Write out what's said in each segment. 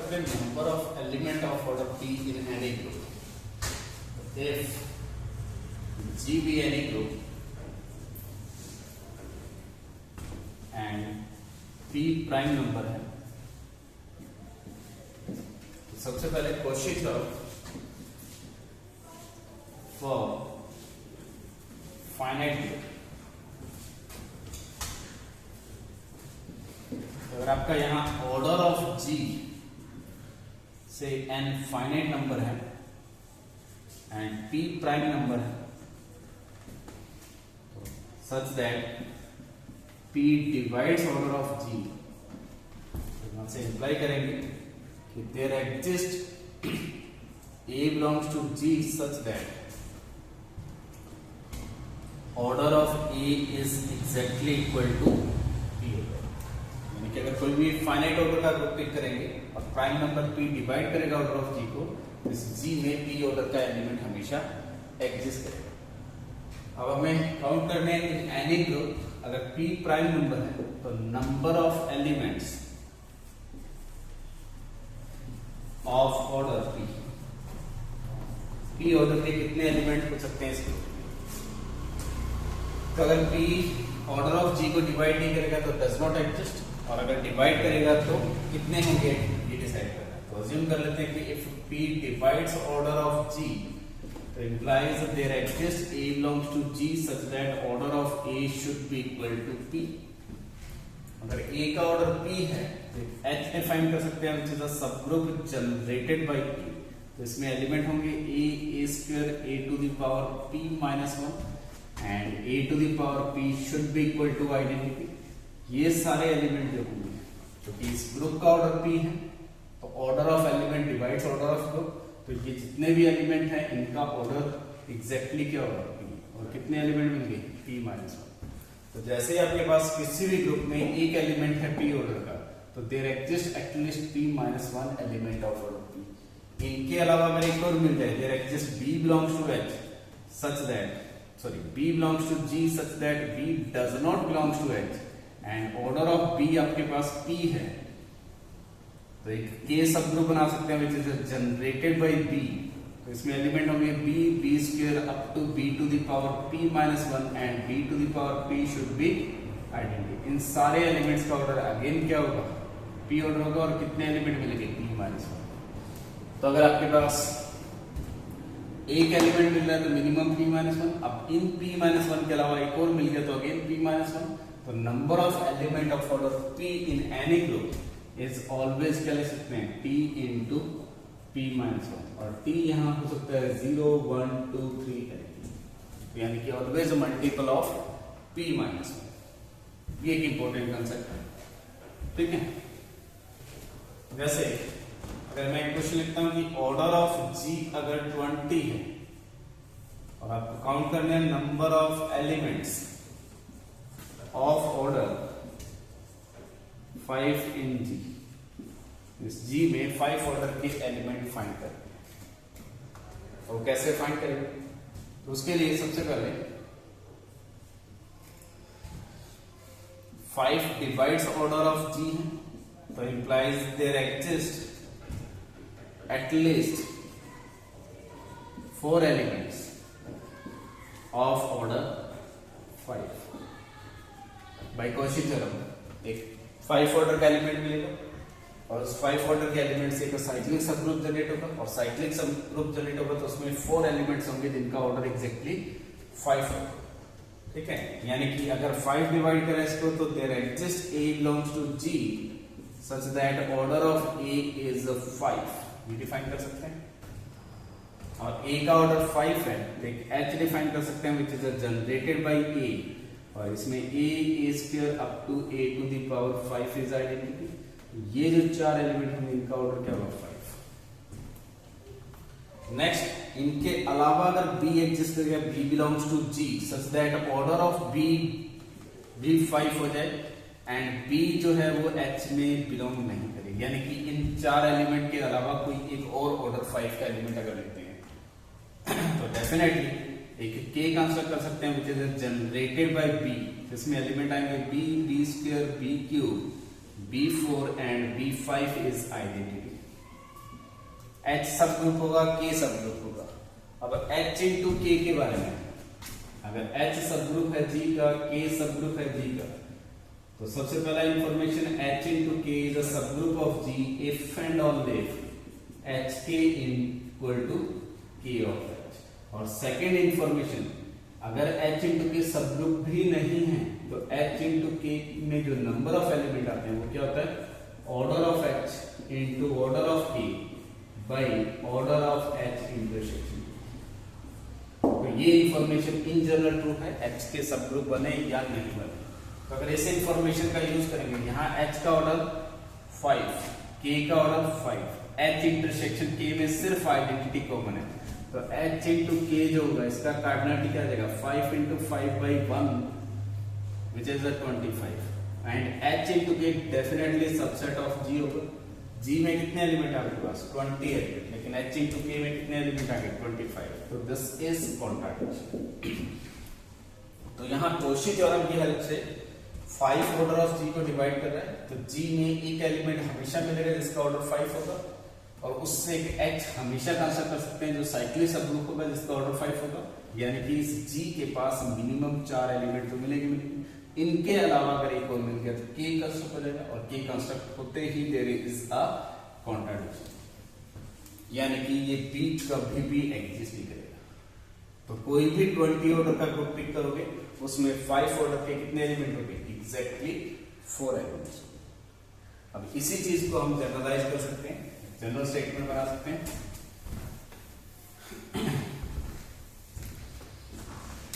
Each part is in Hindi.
करते हैं number of element of order P in any group. If G be any group and P prime number है, तो सबसे पहले कोशिश करो फॉर फाइनाइट ग्रुप। अगर आपका यहां ऑर्डर ऑफ G से n फाइनाइट नंबर है एंड P प्राइम नंबर है, such that P divides order of G, तो यहां से इंप्लाई करेंगे कि there exists A belongs to G such that order of A is exactly equal to P order। यानी कि अगर कोई भी फाइनाइट ऑर्डर का ग्रुप पिक करेंगे और प्राइम नंबर P डिवाइड करेगा ऑर्डर ऑफ G को, तो इस G में P ऑर्डर का एलिमेंट हमेशा एग्जिस्ट करेगा। अब हमें काउंट करने हैं इन एनी ग्रुप, अगर P प्राइम नंबर है तो number of elements of order P order के कितने एलिमेंट हो सकते हैं इस ग्रुप में। तो अगर P ऑर्डर ऑफ G को डिवाइड नहीं करेगा तो डज नॉट एग्जिस्ट, और अगर डिवाइड करेगा तो कितने होंगे ये डिसाइड करना। तो अज्यूम कर लेते हैं कि if P divides order of G, तो implies that there exists A belongs to G such that order of A should be equal to P। अगर A का ऑर्डर P है तो H डिफाइन कर सकते हैं which is a subgroup generated by P। तो इसमें एलिमेंट होंगे A square A to the power P minus 1 and A to the power P should be equal to identity। ये सारे एलिमेंट जो होंगे, क्योंकि इस ग्रुप का ऑर्डर P है तो order of element divides order of group, तो ये जितने भी एलिमेंट हैं इनका ऑर्डर एग्जैक्टली क्या होगा P, और कितने एलिमेंट मिलेंगे P माइनस 1। तो जैसे ही आपके पास किसी भी ग्रुप में एक एलिमेंट है P ऑर्डर का, तो there exist at least P minus 1 element of order P। इनके अलावा अगर एक और मिल जाए, there exist B belongs to H such that B belongs to G such that B does not belongs to H and order of B आपके पास P है, तो एक के सब ग्रुप बना सकते हैं which is generated by B। तो इसमें एलिमेंट होंगे B square up to B to the power P minus 1 and B to the power P should be identity. इन सारे एलिमेंट्स का ऑर्डर अगेन क्या होगा P ऑर्डर होगा, और कितने एलिमेंट मिलेंगे P माइनस 1। तो अगर आपके पास एक एलिमेंट मिल रहा है तो मिनिमम P माइनस 1। अब इन P माइनस 1 के अलावा एक और मिल गया तो अगेन P माइनस 1। तो number of element of order P in any group is always क्या लिख सकते हैं T इंटू P माइनस 1, और T यहाँ हो सकता है 0 1 2 3 यानी कि always multiple of P minus 1। ये एक इंपॉर्टेंट कंसेप्ट है, ठीक है। जैसे अगर मैं क्वेश्चन लिखता हूं कि ऑर्डर ऑफ G अगर 20 है और आपको काउंट करने हैं number of elements of order 5 in G, इस G में 5 ऑर्डर के एलिमेंट फाइंड करें। तो कैसे फाइंड करेंगे, तो उसके लिए सबसे पहले 5 डिवाइड्स ऑर्डर ऑफ G है, तो implies there exist at least 4 elements of order 5 by Cauchy theorem. एक 5 ऑर्डर का एलिमेंट मिलेगा और उस 5 ऑर्डर के एलिमेंट से एक साइक्लिक सब ग्रुप जनरेट होगा, और साइक्लिक सब ग्रुप जनरेट होगा तो उसमें 4 एलिमेंट्स होंगे जिनका ऑर्डर एग्जैक्टली 5 होगा, ठीक है। यानी कि अगर 5 डिवाइड करें इसको तो there exist A belongs to G such that order of A is 5, ये डिफाइन कर सकते हैं। और A का ऑर्डर 5 है तो एक H डिफाइन कर सकते हैं which is generated by A, और इसमें A square up to A to the power 5 is identity. ये जो 4 एलिमेंट होंगे इनका ऑर्डर क्या होगा 5। नेक्स्ट इनके अलावा अगर B एग्जिस्ट करेगा B belongs to G such that order of B भी 5 हो जाए एंड B जो है वो H में बिलोंग नहीं करेगी, यानी कि इन 4 एलिमेंट के अलावा कोई एक और ऑर्डर 5 का एलिमेंट अगर लेते हैं तो डेफिनेटली एक K कंस्ट्रक्ट कर सकते हैं which is generated bye B, जिसमें एलिमेंट आएंगे B square B cube B4 and B5 is identity. H सब ग्रुप होगा, K सब ग्रुप होगा। अब H इंटू K के बारे में, अगर H सब ग्रुप है G का, K सब ग्रुप है G का, तो सबसे पहला information H into K is a sub group of G if and only HK equal to K of H। और सेकेंड इंफॉर्मेशन, अगर H into K sub group भी नहीं है तो H इंटू K में जो नंबर ऑफ एलिमेंट आते हैं वो क्या होता है, order of H into order of K by order of H intersection. तो ये इंफॉर्मेशन इन जनरल ट्रू है, H के सब ग्रुप बने या नहीं बने। तो अगर ऐसे इंफॉर्मेशन का यूज करेंगे, यहाँ H का ऑर्डर 5, K का ऑर्डर 5, H इंटरसेक्शन K में सिर्फ आइडेंटिटी कॉमन है, तो H इंटू K जो होगा इसका कार्डिनलिटी क्या आ जाएगा, 5 into 5 by 1 which is 25, and H into K definitely subset of G होगा। G में कितने एलिमेंट आपके पास 20 एलिमेंट, लेकिन H इंटू K में कितने एलिमेंट आ गए 25, तो दिस इज कॉन्ट्राडिक्शन। तो यहाँ कोशी थ्योरम की हेल्प से 5 ऑर्डर ऑफ G को डिवाइड कर रहा है, तो G में एक एलिमेंट हमेशा मिलेगा जिसका ऑर्डर 5 होगा, और उससे एक H हमेशा कंसिडर कर सकते हैं जो साइक्लिक सब ग्रुप होगा जिसका ऑर्डर 5 होगा, यानी कि इस G के पास मिनिमम 4 एलिमेंट तो मिलेंगे। इनके अलावा अगर एक और मिल गया तो K कंस्ट्रक्ट हो जाएगा, और K कंस्ट्रक्ट होते ही देयर इज अ कॉन्ट्राडिक्शन, यानी कि ये बीच कभी भी एग्जिस्ट नहीं करेगा। तो कोई भी 20 ऑर्डर का ग्रुप पिक करोगे उसमें 5 ऑर्डर के कितने एलिमेंट होंगे, एग्जैक्टली 4 एलिमेंट्स। अब इसी चीज को हम जनरलाइज कर सकते हैं, जनरल स्टेटमेंट बना सकते हैं।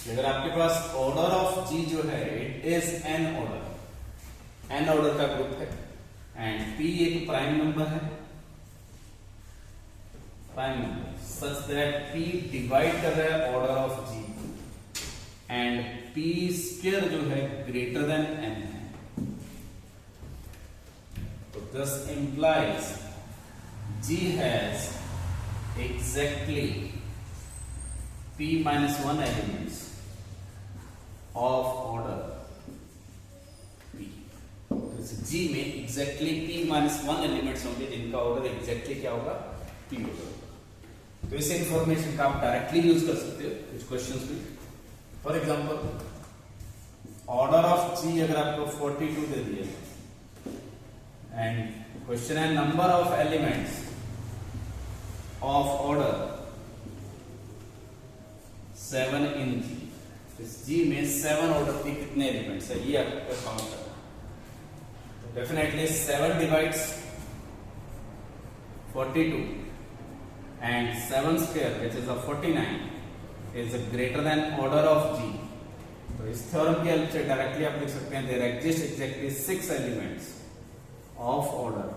अगर आपके पास ऑर्डर ऑफ G जो है इट इज n ऑर्डर का ग्रुप है, एंड P एक प्राइम नंबर है, prime number such that P divide कर रहा है order of G, and P square जो है ग्रेटर देन n है, तो this implies G has exactly P minus 1 elements of order P। तो G में exactly P minus 1 elements होंगे जिनका ऑर्डर exactly क्या होगा, P होगा। तो इस इंफॉर्मेशन का आप डायरेक्टली यूज कर सकते हो कुछ क्वेश्चंस में। For example order of G अगर आपको 42 दे दिया एंड क्वेश्चन है number of elements of order 7 in G, इस G में 7 ऑर्डर के कितने एलिमेंट्स है ये आपको काउंट करना है। तो definitely 7 divides 42 and 7 square which is 49 is greater than order of G। तो इस थ्योरम की हेल्प से डायरेक्टली आप लिख सकते हैं there exist exactly 6 elements of order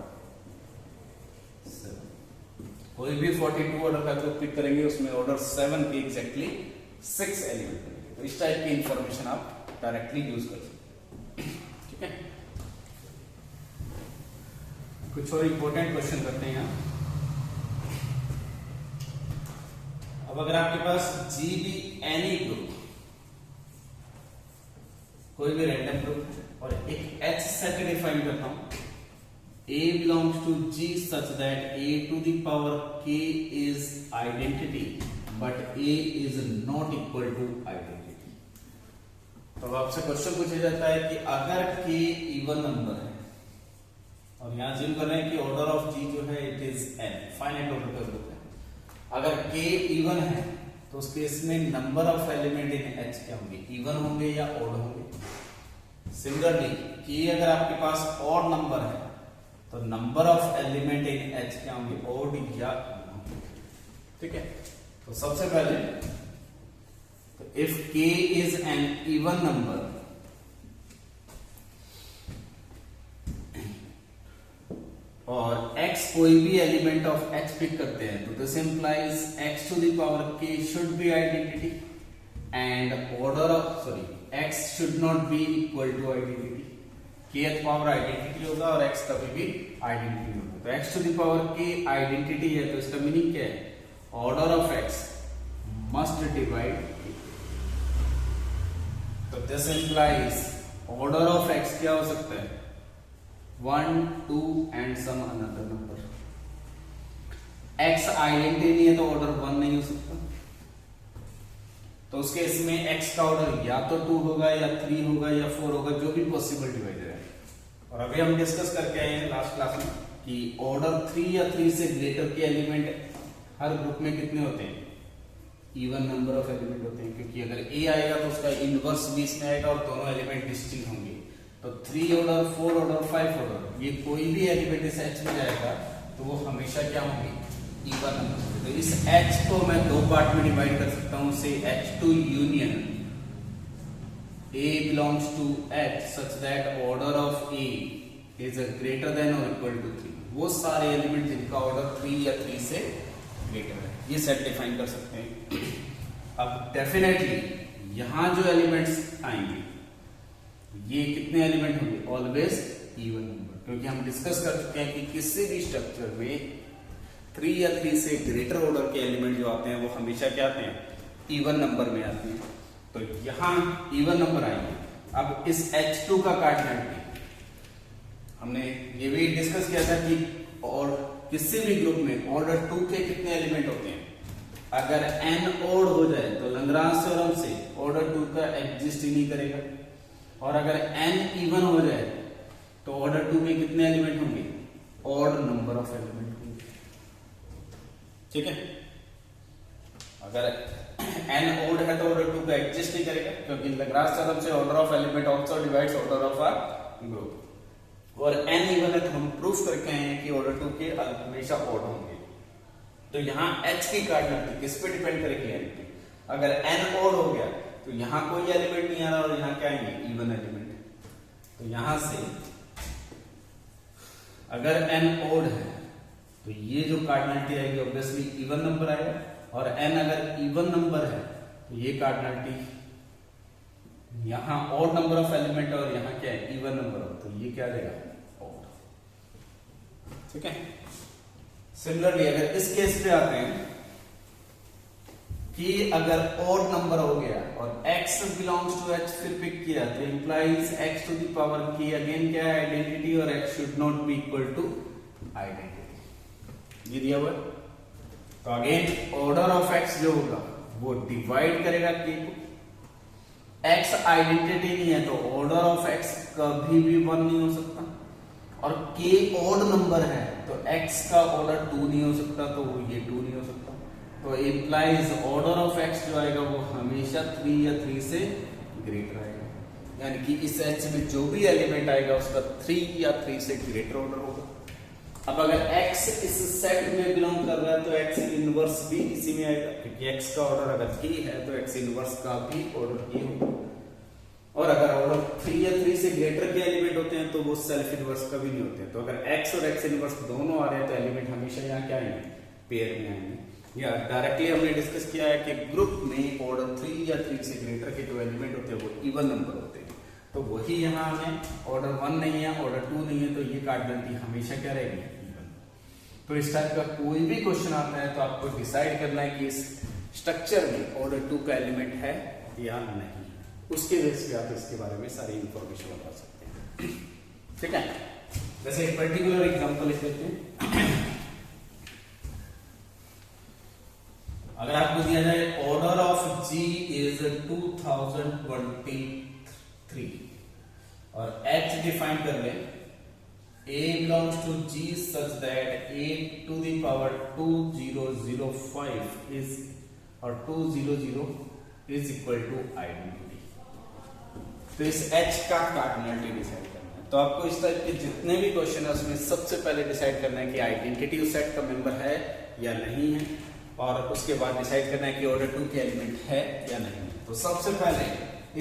7। कोई भी 42 ऑर्डर का ग्रुप पिक करेंगे उसमें ऑर्डर 7 के एग्जैक्टली 6 एलिमेंट मिलेंगे। तो इस टाइप की इंफॉर्मेशन आप डायरेक्टली यूज कर सकते हैं, ठीक है। कुछ और इंपॉर्टेंट क्वेश्चन करते हैं यहाँ। अब अगर आपके पास G भी एनी ग्रुप, कोई भी रैंडम ग्रुप और एक H सेट डिफाइन करता हूं, A belongs to G such that A to the power K is identity but A is not equal to identity। तो आपसे क्वेश्चन पूछा जाता है कि अगर K इवन नंबर है, और यहां जिम कर रहे हैं कि ऑर्डर ऑफ G जो है it is n, finite order का ग्रुप है। अगर K इवन है तो उस केस में number of element in H क्या होंगे, इवन होंगे या ऑड होंगे। सिमिलरली K अगर आपके पास ऑड नंबर है तो number of element in H क्या होंगे, ऑड या इवन, ठीक है। तो सबसे पहले तो if K is an even number, और X कोई भी एलिमेंट ऑफ H पिक करते हैं, तो this implies X to the power K should be identity and order of X should not be equal to identity. Kth power identity होगा और X कभी भी आइडेंटिटी होगा। तो X to the power K identity है, तो इसका मीनिंग क्या है, order of X must divide K। तो this implies order of X क्या हो सकता है, 1, 2 and some another number. X identity नहीं है तो ऑर्डर 1 नहीं हो सकता। तो उसके इसमें एक्स का ऑर्डर या तो 2 होगा या 3 होगा या 4 होगा, जो भी पॉसिबल डिवाइजर है। और अभी हम डिस्कस करके आए हैं लास्ट क्लास में कि ऑर्डर 3 या 3 से ग्रेटर के एलिमेंट हर ग्रुप में कितने होते हैं, इवन नंबर ऑफ एलिमेंट होते हैं, क्योंकि अगर ए आएगा तो उसका इनवर्स भी इसमें आएगा और दोनों एलिमेंट डिस्टिंक्ट होंगे। तो 3 ऑर्डर, 4 ऑर्डर, 5 ऑर्डर, ये कोई भी एलिमेंट इस एच में जाएगा तो वो हमेशा क्या होंगे, इवन नंबर। तो इस एच को मैं दो पार्ट में डिवाइड कर सकता हूं, से H2 union A belongs to H such that order of A is greater than or equal to 3। वो सारे एलिमेंट जिनका ऑर्डर 3 या 3 से ग्रेटर है, ये सेट डिफाइन कर सकते हैं। अब डेफिनेटली यहां जो एलिमेंट्स आएंगे ये कितने एलिमेंट होंगे, ऑलवेज इवन नंबर, क्योंकि हम डिस्कस कर चुके हैं कि किसी भी स्ट्रक्चर में 3 या 3 से ग्रेटर ऑर्डर के एलिमेंट जो आते हैं वो हमेशा क्या आते हैं, इवन नंबर में आते हैं। तो यहां इवन नंबर आएंगे। अब इस H2 का कार्डिनलिटी हमने ये भी डिस्कस किया था कि और किसी भी ग्रुप में ऑर्डर 2 के कितने एलिमेंट होते हैं। अगर n ओड हो जाए तो लैग्रांज थ्योरम से ऑर्डर 2 का एग्जिस्ट ही नहीं करेगा, और अगर n इवन हो जाए तो ऑर्डर 2 के कितने एलिमेंट होंगे, ऑड नंबर ऑफ एलिमेंट होंगे। ठीक है, अगर n ओड है तो ऑर्डर 2 का एग्जिस्ट नहीं करेगा, क्योंकि लैग्रांज थ्योरम से order of element also divides order of a group. और n इवन है तो हम प्रूफ करके आए हैं कि ऑर्डर 2 के हमेशा ऑड होंगे। तो यहाँ h की कार्डिनलिटी किस पे डिपेंड करेगी, अगर n ऑड हो गया तो यहाँ कोई एलिमेंट नहीं आ रहा और यहाँ क्या आएंगे, इवन एलिमेंट। तो यहां से अगर n ऑड है तो ये जो कार्डिनलिटी आएगी ऑब्वियसली इवन नंबर आएगा, और n अगर इवन नंबर है तो ये कार्डिनलिटी यहां ऑड नंबर ऑफ एलिमेंट और यहां क्या है, इवन नंबर ऑफ, तो ये क्या देगा, ऑड। ठीक है। सिमिलरली अगर इस केस पे आते हैं कि अगर ऑड नंबर हो गया और x बिलोंग्स टू h फिर पिक किया तो implies x to the power k, again क्या है, आइडेंटिटी, और x should not be equal to identity, ये दिया हुआ। तो अगेन ऑर्डर ऑफ x जो होगा वो डिवाइड करेगा k को। x आइडेंटिटी नहीं है तो ऑर्डर ऑफ x कभी भी 1 नहीं हो सकता, और k ऑड नंबर है तो x का ऑर्डर 2 नहीं हो सकता, तो ये 2 नहीं हो सकता। तो इंप्लाइज ऑर्डर ऑफ x जो आएगा वो हमेशा 3 या 3 से ग्रेटर आएगा, यानी कि इस h में जो भी एलिमेंट आएगा उसका 3 या 3 से ग्रेटर ऑर्डर होगा। अब अगर x इस सेट में बिलोंग कर रहा है तो x इनवर्स भी इसी में आएगा, क्योंकि x का ऑर्डर अगर 3 है तो x इनवर्स का भी ऑर्डर ये होगा। और अगर ऑर्डर 3 या 3 से ग्रेटर के एलिमेंट होते हैं तो वो सेल्फ इनवर्स का भी नहीं होते हैं। तो अगर x और x इनवर्स दोनों आ रहे हैं तो एलिमेंट हमेशा यहाँ क्या आएंगे, पेयर में आएंगे। या डायरेक्टली हमने डिस्कस किया है कि ग्रुप में ऑर्डर 3 या 3 से ग्रेटर के जो एलिमेंट होते हैं वो इवन नंबर होते हैं। तो वही यहाँ हमें ऑर्डर 1 नहीं है, ऑर्डर 2 नहीं है, तो ये कार्डिनलिटी हमेशा क्या रहेगी, इवन। तो इस टाइप का कोई भी क्वेश्चन आता है तो आपको डिसाइड करना है कि इस स्ट्रक्चर में ऑर्डर 2 का एलिमेंट है या नहीं, उसके बेस पे आप इसके बारे में सारी इंफॉर्मेशन बता सकते हैं। ठीक है, जैसे एक पर्टिकुलर एग्जांपल लिख लेते हैं। अगर आपको दिया जाए ऑर्डर ऑफ G इज 2023 और H डिफाइन कर ले, A belongs to G such that A to the power 2005 is और 200 is equal to आइडेंटिटी। तो इस H का कार्डिनलिटी डिसाइड करना है। तो आपको इस टाइप के जितने भी क्वेश्चन है उसमें सबसे पहले डिसाइड करना है कि आइडेंटिटी उस सेट का मेंबर है या नहीं है, और उसके बाद डिसाइड करना है कि ऑर्डर 2 के एलिमेंट है या नहीं। तो सबसे पहले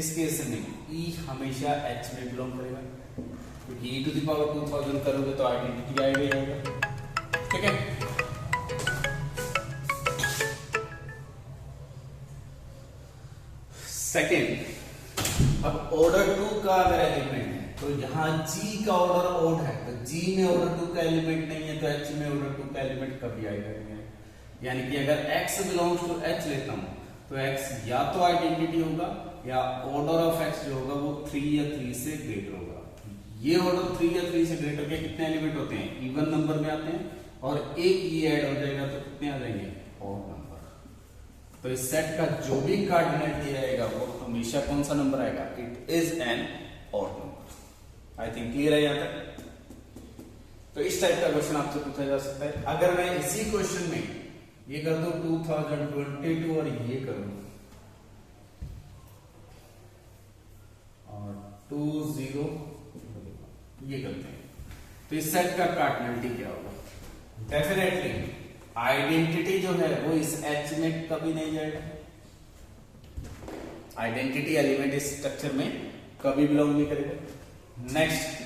इस केस में E हमेशा H में बिलोंग करेगा, क्योंकि e टू द पावर 2000 करोगे तो आइडेंटिटी आएगा ही आएगा। ठीक है, सेकेंड, अब ऑर्डर 2 का अगर एलिमेंट है तो यहाँ G का ऑर्डर ऑड है तो G में ऑर्डर 2 का एलिमेंट नहीं है तो H में ऑर्डर 2 का एलिमेंट कभी आएगा नहीं। यानी कि अगर x बिलोंग्स टू h लेता हूं तो x या तो आइडेंटिटी होगा या ऑर्डर ऑफ x जो होगा वो 3 या 3 से ग्रेटर होगा। ये ऑर्डर 3 या 3 से ग्रेटर के कितने एलिमेंट होते हैं, इवन नंबर में आते हैं, और एक ई ऐड हो जाएगा तो कितने आ जाएंगे, ऑड नंबर। तो इस सेट का जो भी कार्डिनलिटी आएगा वो हमेशा कौन सा नंबर आएगा, it is an odd number. I think clear है यहां तक। तो इस टाइप का क्वेश्चन आपसे पूछा जा सकता है। अगर मैं इसी क्वेश्चन में ये कर दूं 2022 और ये करूं और 20 ये करते हैं, तो इस सेट का कार्डिनलिटी क्या होगा? डेफिनेटली आइडेंटिटी जो है वो इस एच में कभी नहीं जाएगा। आइडेंटिटी एलिमेंट इस स्ट्रक्चर में कभी बिलोंग नहीं करेगा। नेक्स्ट,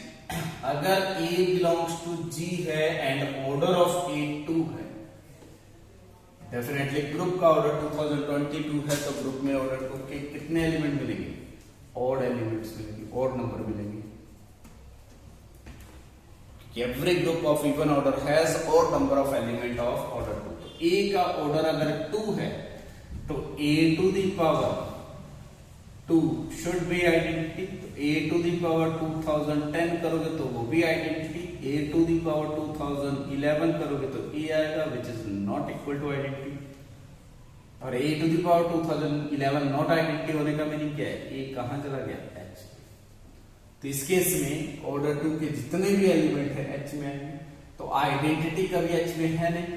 अगर A बिलोंग्स टू G है एंड ऑर्डर ऑफ A 2 है, डेफिनेटली ग्रुप का ऑर्डर 2022 है, तो ग्रुप में ऑर्डर 2 के कितने एलिमेंट मिलेंगे, ऑड एलिमेंट्स मिलेंगे, ऑड नंबर मिलेंगे। Every group of even order has odd number of element of order 2। तो A का ऑर्डर अगर 2 है तो A to the power 2 should be identity। तो A to the power 2010 करोगे तो वो भी identity, A to the power 2011 करोगे तो A आएगा which is not equal to identity। और A to the power 2011 not identity होने का मीनिंग क्या है, A कहां चला गया, H। तो इस केस में ऑर्डर 2 के जितने भी एलिमेंट है H में आएंगे, तो आइडेंटिटी कभी H में है नहीं।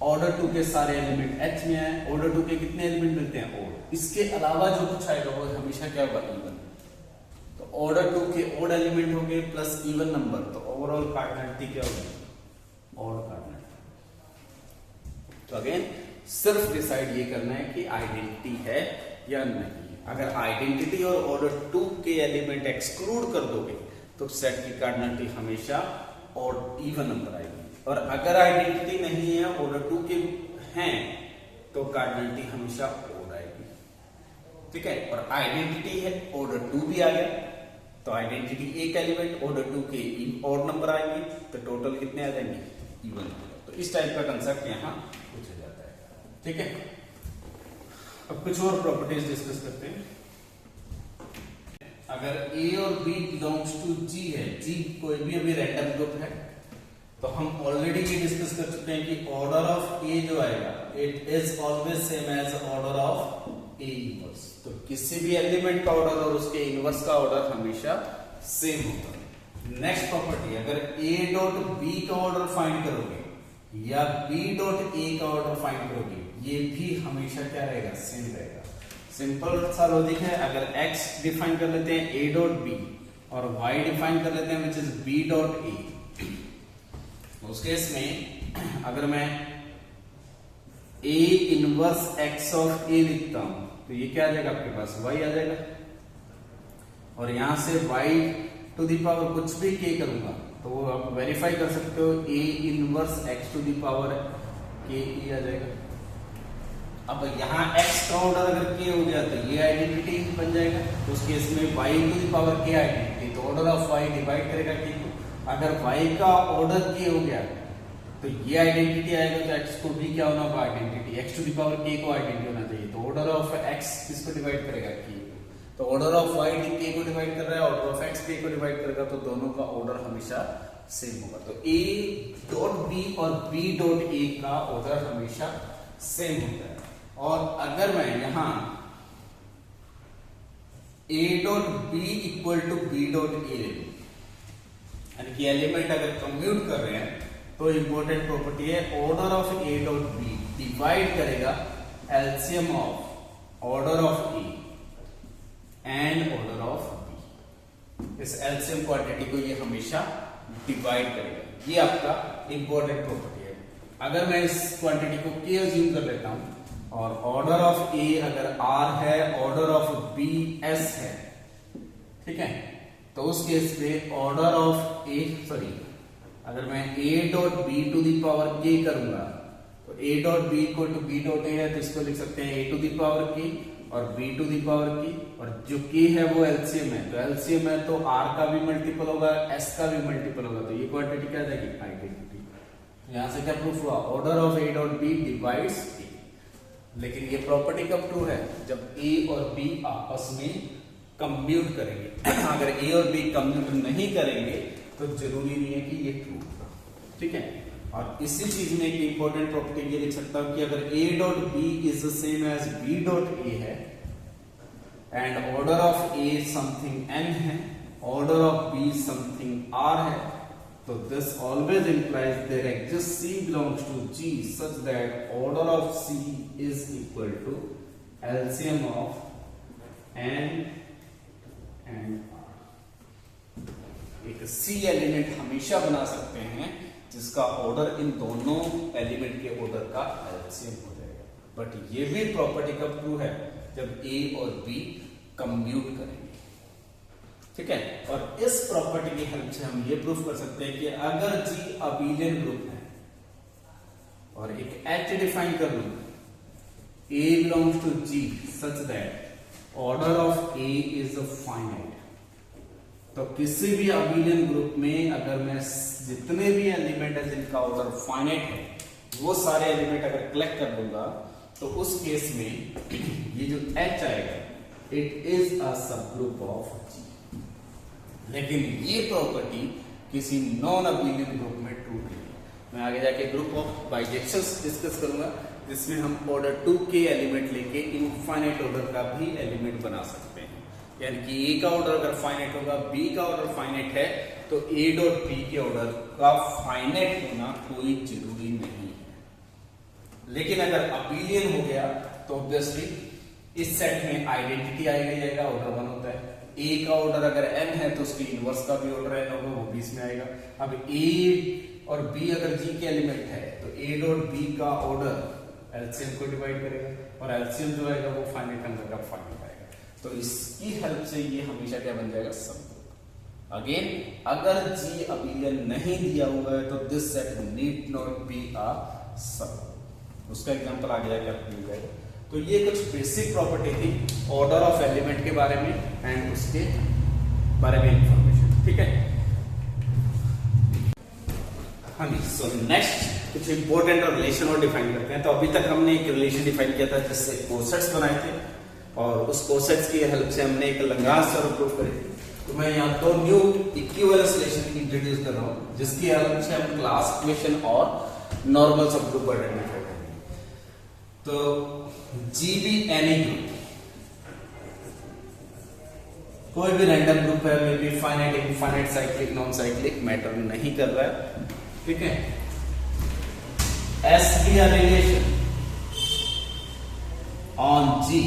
ऑर्डर 2 के सारे एलिमेंट H में आए, ऑर्डर 2 के कितने एलिमेंट मिलते हैं, ऑड। इसके अलावा जो कुछ आएगा वो हमेशा क्या होगा, इवन। तो ऑर्डर 2 के ऑड एलिमेंट हो गए प्लस इवन नंबर, तो ओवरऑल कार्डिनलिटी क्या होगी, ऑड कार्डिनलिटी। तो अगेन सिर्फ डिसाइड ये करना है कि आइडेंटिटी है या नहीं। अगर आइडेंटिटी और ऑर्डर 2 के एलिमेंट एक्सक्लूड कर दोगे तो सेट की कार्डिनलिटी हमेशा ऑड इवन नंबर आएगी। और अगर आइडेंटिटी नहीं है, ऑर्डर 2 के हैं, तो कार्डिनलिटी हमेशा ऑड आएगी। ठीक है, और आइडेंटिटी है, ऑर्डर 2 भी आ गया, तो आइडेंटिटी एक एलिमेंट, ऑर्डर 2 के ऑड नंबर आएंगे, तो टोटल कितने आ जाएंगे, इवन। तो इस टाइप का कंसेप्ट यहां पूछा जाता है। ठीक है, अब कुछ और प्रॉपर्टीज डिस्कस करते हैं। अगर A और B बिलोंग्स टू G है, G कोई भी अभी रैंडम ग्रुप है, तो हम ऑलरेडी ये डिस्कस कर चुके हैं कि ऑर्डर ऑफ A जो आएगा it is always same as order of A inverse. तो किसी भी एलिमेंट का ऑर्डर और उसके इनवर्स का ऑर्डर हमेशा सेम होता है। नेक्स्ट प्रॉपर्टी, अगर A डॉट B का ऑर्डर फाइंड करोगे या B डॉट A का ऑर्डर फाइंड करोगे, ये भी हमेशा क्या रहेगा, सेम रहेगा। सिंपल सा लॉजिक है। अगर x डिफाइन कर लेते हैं a डॉट b और y डिफाइन कर लेते हैं which is b dot a, उस केस में अगर मैं a inverse x of a लिखता हूं तो ये क्या आ जाएगा, आपके पास y आ जाएगा। और यहां से y टू द पावर कुछ भी k करूंगा तो आप वेरीफाई कर सकते हो, a inverse x to the power k e आ जाएगा। अब यहाँ x का ऑर्डर अगर k हो गया तो ये आइडेंटिटी बन जाएगा, तो उस केस में y to the power k identity, तो ऑर्डर ऑफ y डिवाइड करेगा k को। अगर y का ऑर्डर k हो गया तो ये आइडेंटिटी आएगा, तो x को भी क्या होना होगा, identity, x to the power k को आइडेंटिटी होना चाहिए। तो ऑर्डर ऑफ x किसको डिवाइड करेगा, k। तो ऑर्डर ऑफ y k को डिवाइड कर रहा है, ऑर्डर ऑफ x k को डिवाइड करेगा, तो दोनों का ऑर्डर हमेशा सेम होगा। तो a डॉट b और b डॉट a का ऑर्डर हमेशा सेम होता है। और अगर मैं यहां a dot b equal to b dot a ले लूं, यानी कि एलिमेंट अगर कंप्यूट कर रहे हैं, तो इंपॉर्टेंट प्रॉपर्टी है order of a dot b divide करेगा LCM of order of a and order of b। इस एलसीएम क्वांटिटी को ये हमेशा डिवाइड करेगा, ये आपका इंपॉर्टेंट प्रॉपर्टी है। अगर मैं इस क्वांटिटी को k अज्यूम कर लेता हूं और ऑर्डर ऑफ a अगर r है, ऑर्डर ऑफ b s है, ठीक है, तो उस केस में ऑर्डर ऑफ अगर मैं a dot b to the power k करूंगा तो a dot b equal to b dot a है, तो इसको लिख सकते हैं a to the power k और b to the power k, और जो k है वो एलसीएम है, तो एलसीएम है तो r का भी मल्टीपल होगा, s का भी मल्टीपल होगा, तो ये क्वांटिटी क्या जाएगी, आइडेंटिटी। यहां से क्या प्रूफ हुआ, order of a dot b divides a। लेकिन ये प्रॉपर्टी कब ट्रू है, जब a और b आपस में कंप्यूट करेंगे। अगर a और b कंप्यूट नहीं करेंगे तो जरूरी नहीं है कि ये ट्रू होगा। ठीक है, और इसी चीज में एक इंपॉर्टेंट प्रॉपर्टी ये लिख सकता हूं कि अगर a dot B is the same as b dot A है and order of a something n है, order of b something r है, तो this always implies there exists C belongs to G such that order of C is equal to LCM of n and r। एक C एलिमेंट हमेशा बना सकते हैं जिसका ऑर्डर इन दोनों एलिमेंट के ऑर्डर का एलसीएम हो जाएगा। बट ये भी प्रॉपर्टी कब ट्रू है? जब A और B कंप्यूट करेंगे, ठीक है। और इस प्रॉपर्टी की हेल्प से हम ये प्रूफ कर सकते हैं कि अगर G अबेलियन ग्रुप है और एक H डिफाइन कर लूं, A belongs to G such that order of A is finite, तो किसी भी अबेलियन ग्रुप में अगर मैं जितने भी एलिमेंट है जिनका ऑर्डर फाइनाइट है वो सारे एलिमेंट अगर कलेक्ट कर दूंगा तो उस केस में ये जो H आएगा it is a sub group of G। लेकिन ये प्रॉपर्टी किसी नॉन अबेलियन ग्रुप में ट्रू नहीं है। मैं आगे जाके ग्रुप ऑफ बाइजेक्शंस डिस्कस करूंगा जिसमें हम ऑर्डर 2 के एलिमेंट लेके इनफाइनाइट ऑर्डर का भी एलिमेंट बना सकते हैं। यानी कि A का ऑर्डर अगर फाइनाइट होगा, B का ऑर्डर फाइनाइट है, तो A डॉट B के ऑर्डर का फाइनाइट होना कोई जरूरी नहीं है। लेकिन अगर अबेलियन हो गया तो ऑब्वियसली इस सेट में आइडेंटिटी आएगा, ऑर्डर 1 होता है। A का ऑर्डर अगर n है तो उसके इनवर्स का भी ऑर्डर n होगा, वो भी इसमें आएगा। अब A और B अगर G के एलिमेंट है तो A डॉट B का ऑर्डर एलसीएम को डिवाइड करेगा और एलसीएम जो आएगा वो फाइनाइट नंबर का फाइनाइट आएगा। तो इसकी हेल्प से ये हमेशा क्या बन जाएगा? सब। अगेन अगर G अबेलियन नहीं दिया हुआ है तो this set need not be a सब। उसका एग्जांपल आगे जाके आपको मिल जाएगा। तो ये कुछ बेसिक प्रॉपर्टी थी ऑर्डर ऑफ एलिमेंट के बारे में एंड उसके बारे में इंफॉर्मेशन, ठीक है। हाँ जी, सो नेक्स्ट कुछ इंपॉर्टेंट रिलेशन और डिफाइन करते हैं। तो अभी तक हमने एक रिलेशन डिफाइन किया था जिससे कोसेट्स बनाए थे और उस कोसेट्स की हेल्प से हमने एक लैग्रांज थ्योरम प्रूव करी थी। तो मैं यहाँ दो न्यू इक्विवेलेंस रिलेशन इंट्रोड्यूस कर रहा हूँ जिसकी हेल्प से हम क्लास इक्वेशन और नॉर्मल सब ग्रुप आइडेंटिफाई करेंगे। तो G भी एनी ग्रुप, कोई भी रैंडम ग्रुप है, may be finite, infinite, cyclic, non cyclic, matter नहीं कर रहा है, ठीक है। S be a relation on G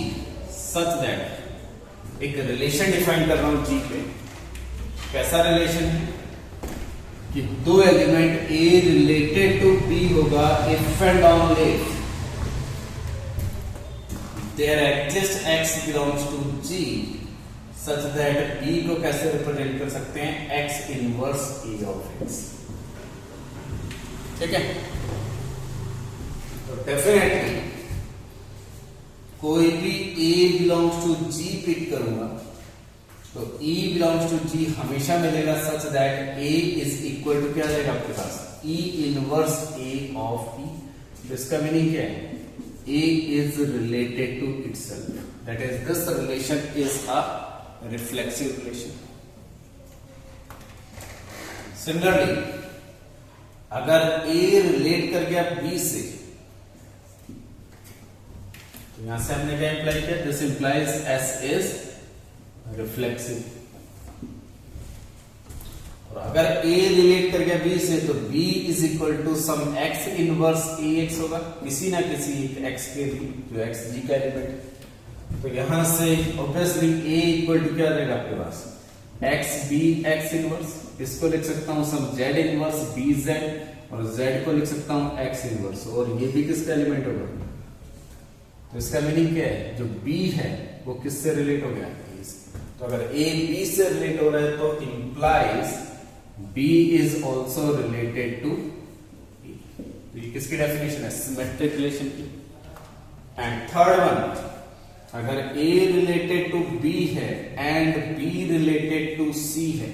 such that, एक रिलेशन डिफाइन कर रहा हूं G पे। कैसा रिलेशन है कि दो element A related to B होगा if and only there exist X belongs to G such that B को कैसे रिप्रेजेंट कर सकते हैं? X inverse A of X, ठीक है। तो डेफिनेटली कोई भी A belongs to G pick करूंगा तो E बिलोंग्स टू G हमेशा मिलेगा such that A is equal to क्या आ जाएगा आपके पास? E inverse A of E। तो इसका मीनिंग क्या है? A is related to itself, that is this relation is a reflexive relation. Similarly, अगर A रिलेट कर गया B से तो यहां से हमने क्या इंप्लाई किया? This implies S is reflexive। और अगर A रिलेट कर गया B से तो B is equal to some X inverse AX होगा, किसी ना किसी एक X के लिए जो X G का एलिमेंट है। तो यहां से ऑब्वियसली A इक्वल टू क्या रहेगा आपके पास? X B X inverse. इसको लिख सकता हूं सम Z इनवर्स B Z और Z को लिख सकता हूं X इनवर्स। और ये भी किसका एलिमेंट होगा? तो इसका मीनिंग क्या है? जो B है वो किससे रिलेट हो गया? तो अगर A B से रिलेट हो रहा है तो implies B is also related to E। तो ये किसकी डेफिनेशन है? सिमेट्रिक रिलेशन की। एंड थर्ड वन, अगर A रिलेटेड टू B है and B related to C है,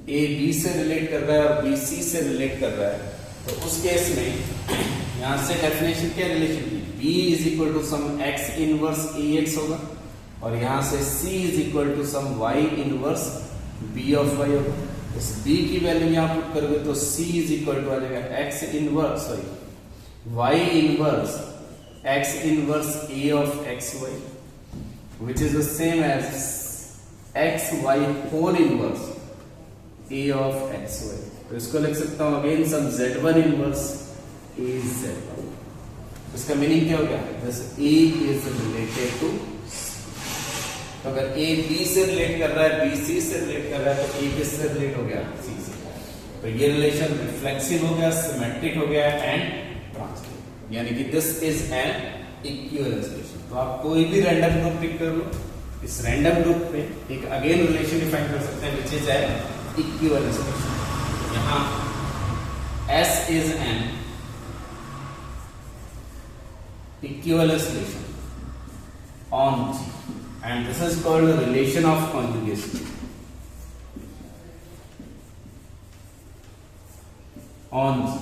A B से रिलेट कर रहा है और B C से रिलेट कर रहा है, तो उस केस में यहां से डेफिनेशन क्या रिलेशन की? B is equal to some X inverse AX होगा और यहां से C is equal to some Y inverse B of Y होगा। इस b की वैल्यू यहां पुट करोगे तो c इज इक्वल टू आ जाएगा x inverse y inverse x inverse a of xy which is the same as xy whole inverse a of xy। तो इसको लिख सकता हूं again some z1 inverse a is z1। इसका मीनिंग क्या हो गया, this a is related to, तो अगर a b से रिलेट कर रहा है, b c से रिलेट कर रहा है, तो a किससे रिलेट हो गया, c से। तो ये रिलेशन रिफ्लेक्सिव हो गया, सिमेट्रिक हो गया एंड ट्रांसलेट, यानी कि this is an equivalence relation. तो आप कोई भी रैंडम ग्रुप पिक कर लो, इस रैंडम ग्रुप पे एक अगेन रिलेशन डिफाइन कर सकते हैं, which is an equivalence relation. यहां S is an equivalence relation on G and this is called the relation of conjugation on G।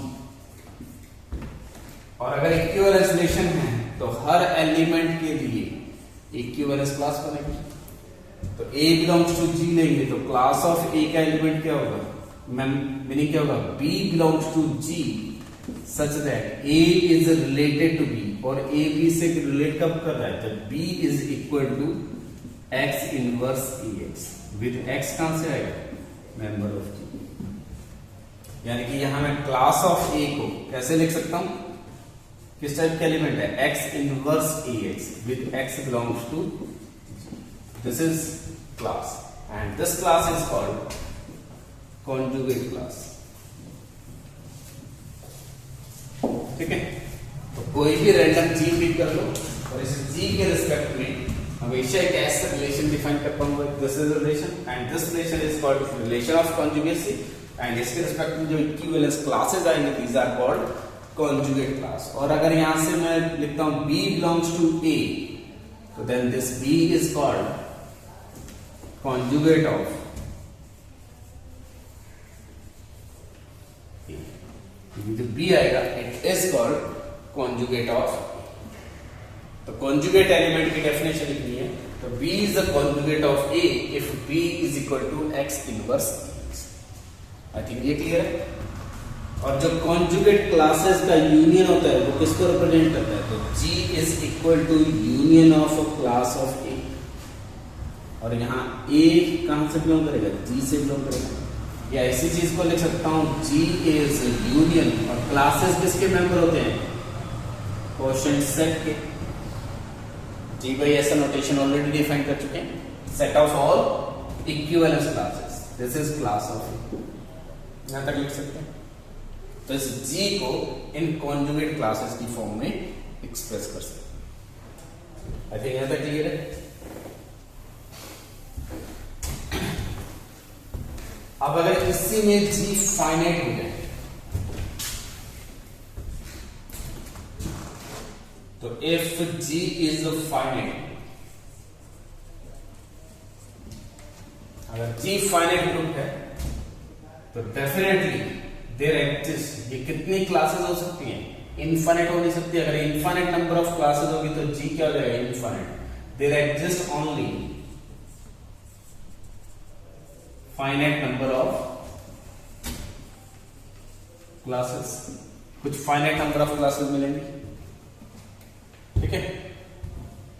और अगर इक्विवेलेंस रिलेशन है तो हर एलिमेंट के लिए इक्विवेलेंस क्लास बनेगी। तो A बिलोंग्स टू G लेंगे तो क्लास ऑफ A का एलिमेंट क्या होगा, मीनिंग क्या होगा, B belongs to G such that A is related to B, और A B से रिलेट कब कर रहा है, जब B is equal to X inverse AX, with X कहां से आएगा, मेंबर ऑफ G। यानी कि यहां मैं क्लास ऑफ A को कैसे लिख सकता हूं, किस टाइप का एलिमेंट है, X inverse AX with X belongs to G। This is class and this class is called conjugate class. ठीक है, तो कोई भी रैंडम G पिक कर लो और इस G के रिस्पेक्ट में हमेशा एक ऐसा रिलेशन डिफाइन कर पाऊंगा, this is relation and this relation is called relation of conjugacy and इसके रिस्पेक्ट में जो इक्विवेलेंस क्लासेस आएंगे these are called conjugate class. और अगर यहां से मैं लिखता हूं B बिलोंग्स टू A, तो then this B is called conjugate of जो B आएगा it is called conjugate of. तो कॉन्जुगेट एलिमेंट की डेफिनेशन लिखनी है, तो B is the conjugate of A if B is equal to X inverse. I think ये क्लियर है। और जो कॉन्जुगेट क्लासेस का यूनियन होता है वो किसको रिप्रेजेंट करता है, तो G is equal to union of a class of A, और यहाँ A कहां से बिलोंग करेगा, G से बिलोंग करेगा। या इसी चीज को लिख सकता हूं G इज यूनियन, और क्लासेस किसके मेंबर होते हैं, क्वोशिएंट सेट के। G बाई ऐसा नोटेशन ऑलरेडी डिफाइन कर चुके हैं, set of all equivalence classes, this is class of A। यहां तक लिख सकते हैं। तो इस G को इन कॉन्जुगेट क्लासेस की फॉर्म में एक्सप्रेस कर सकते हैं। आई थिंक यहां तक क्लियर है। अब अगर इसी में G फाइनाइट हो जाए तो इफ G इज फाइनाइट, अगर G फाइनाइट ग्रुप है तो डेफिनेटली देयर एग्जिस्ट, ये कितनी क्लासेस हो सकती हैं, इनफाइनाइट हो नहीं सकती। अगर इनफाइनाइट नंबर ऑफ क्लासेस होगी तो G क्या हो जाएगा, infinite. There exist only finite number of classes, कुछ फाइनाइट नंबर ऑफ क्लासेस मिलेंगे। ठीक है,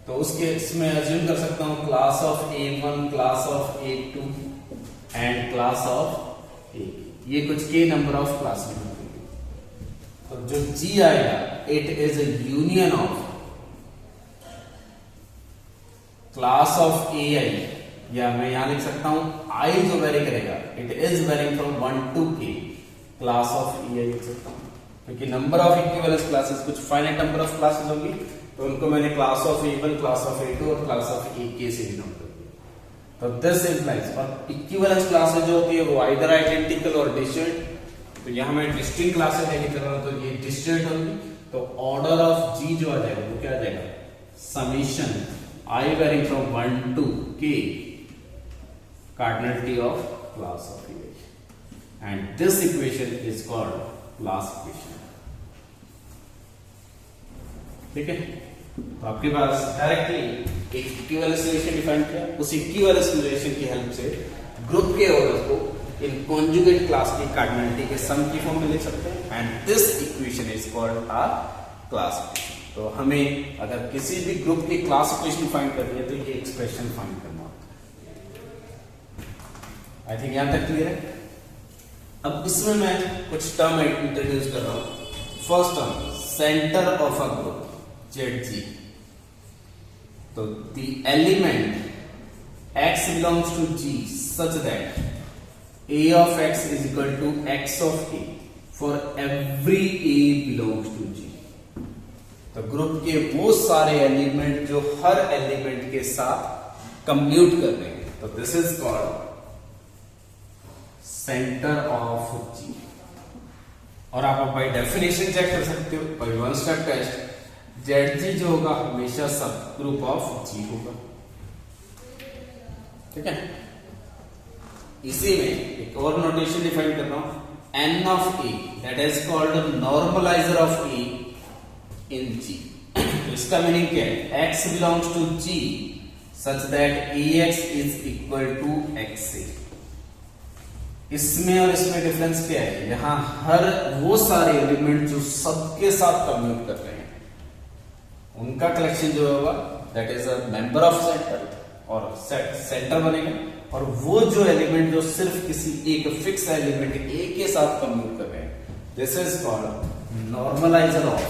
तो उसके इसमें अज्यूम कर सकता हूं class of A1, class of A2 and class of A, ये कुछ के नंबर ऑफ क्लासेस मिलेंगे। तो जो G आएगा it is a union of class of AI, या मैं यहां लिख सकता हूं I जो वेरी करेगा it is varying from 1 to K, class of AI लिख सकता हूं, क्योंकि नंबर ऑफ इक्विवेलेंस क्लासेस कुछ फाइनाइट नंबर ऑफ क्लासेस होगी, तो उनको मैंने class of A1, class of A2 और क्लास ऑफ AK से डिनोट कर दिया। तो दिस इंप्लाइज, और इक्विवेलेंस क्लासेस जो होती है वो आइदर आइडेंटिकल और डिस्टिंक्ट। तो यहां मैं डिस्टिंक्ट क्लासेस लेके चल रहा हूं, तो ये डिस्टिंक्ट होंगी। तो ऑर्डर ऑफ G जो आ जाएगा वो क्या आ जाएगा, summation I varying from 1 to K cardinality of class of AI, and this equation is called class equation। ठीक है, तो आपके पास डायरेक्टली एक इक्विवेलेंस रिलेशन डिफाइन किया, उस इक्विवेलेंस रिलेशन की हेल्प से ग्रुप के ऑर्डर को इन कॉन्जुगेट क्लास की कार्डिनलिटी के सम की फॉर्म में लिख सकते हैं and this equation is called our class equation. तो हमें अगर किसी भी ग्रुप की क्लास इक्वेशन फाइंड करनी है तो ये एक्सप्रेशन फाइंड करना होता है। आई थिंक यहां तक क्लियर है। अब इसमें मैं कुछ टर्म इंट्रोड्यूस कर रहा हूं। First term centre of a group ZG। तो the element x belongs to G such that a of x is equal to x of a for every a belongs to G। तो ग्रुप के वो सारे एलिमेंट जो हर एलिमेंट के साथ कम्यूट कर रहे हैं, तो this is called centre of G। और आप बाय डेफिनेशन चेक कर सकते हो by one step test, ZG जो होगा हमेशा सब ग्रुप ऑफ G होगा। ठीक है, इसी में एक और नोटेशन डिफाइन कर रहा हूं, n of a that is called normaliser of a in G। इसका मीनिंग क्या है? x belongs to G such that ax is equal to xa। इसमें और इसमें डिफरेंस क्या है? यहां हर वो सारे एलिमेंट जो सबके साथ कम्यूट कर रहे हैं उनका कलेक्शन जो होगा that is a member of centre और सेंटर बनेगा, और वो जो एलिमेंट जो सिर्फ किसी एक फिक्स एलिमेंट ए के साथ कम्यूट कर रहे हैं this is called normaliser of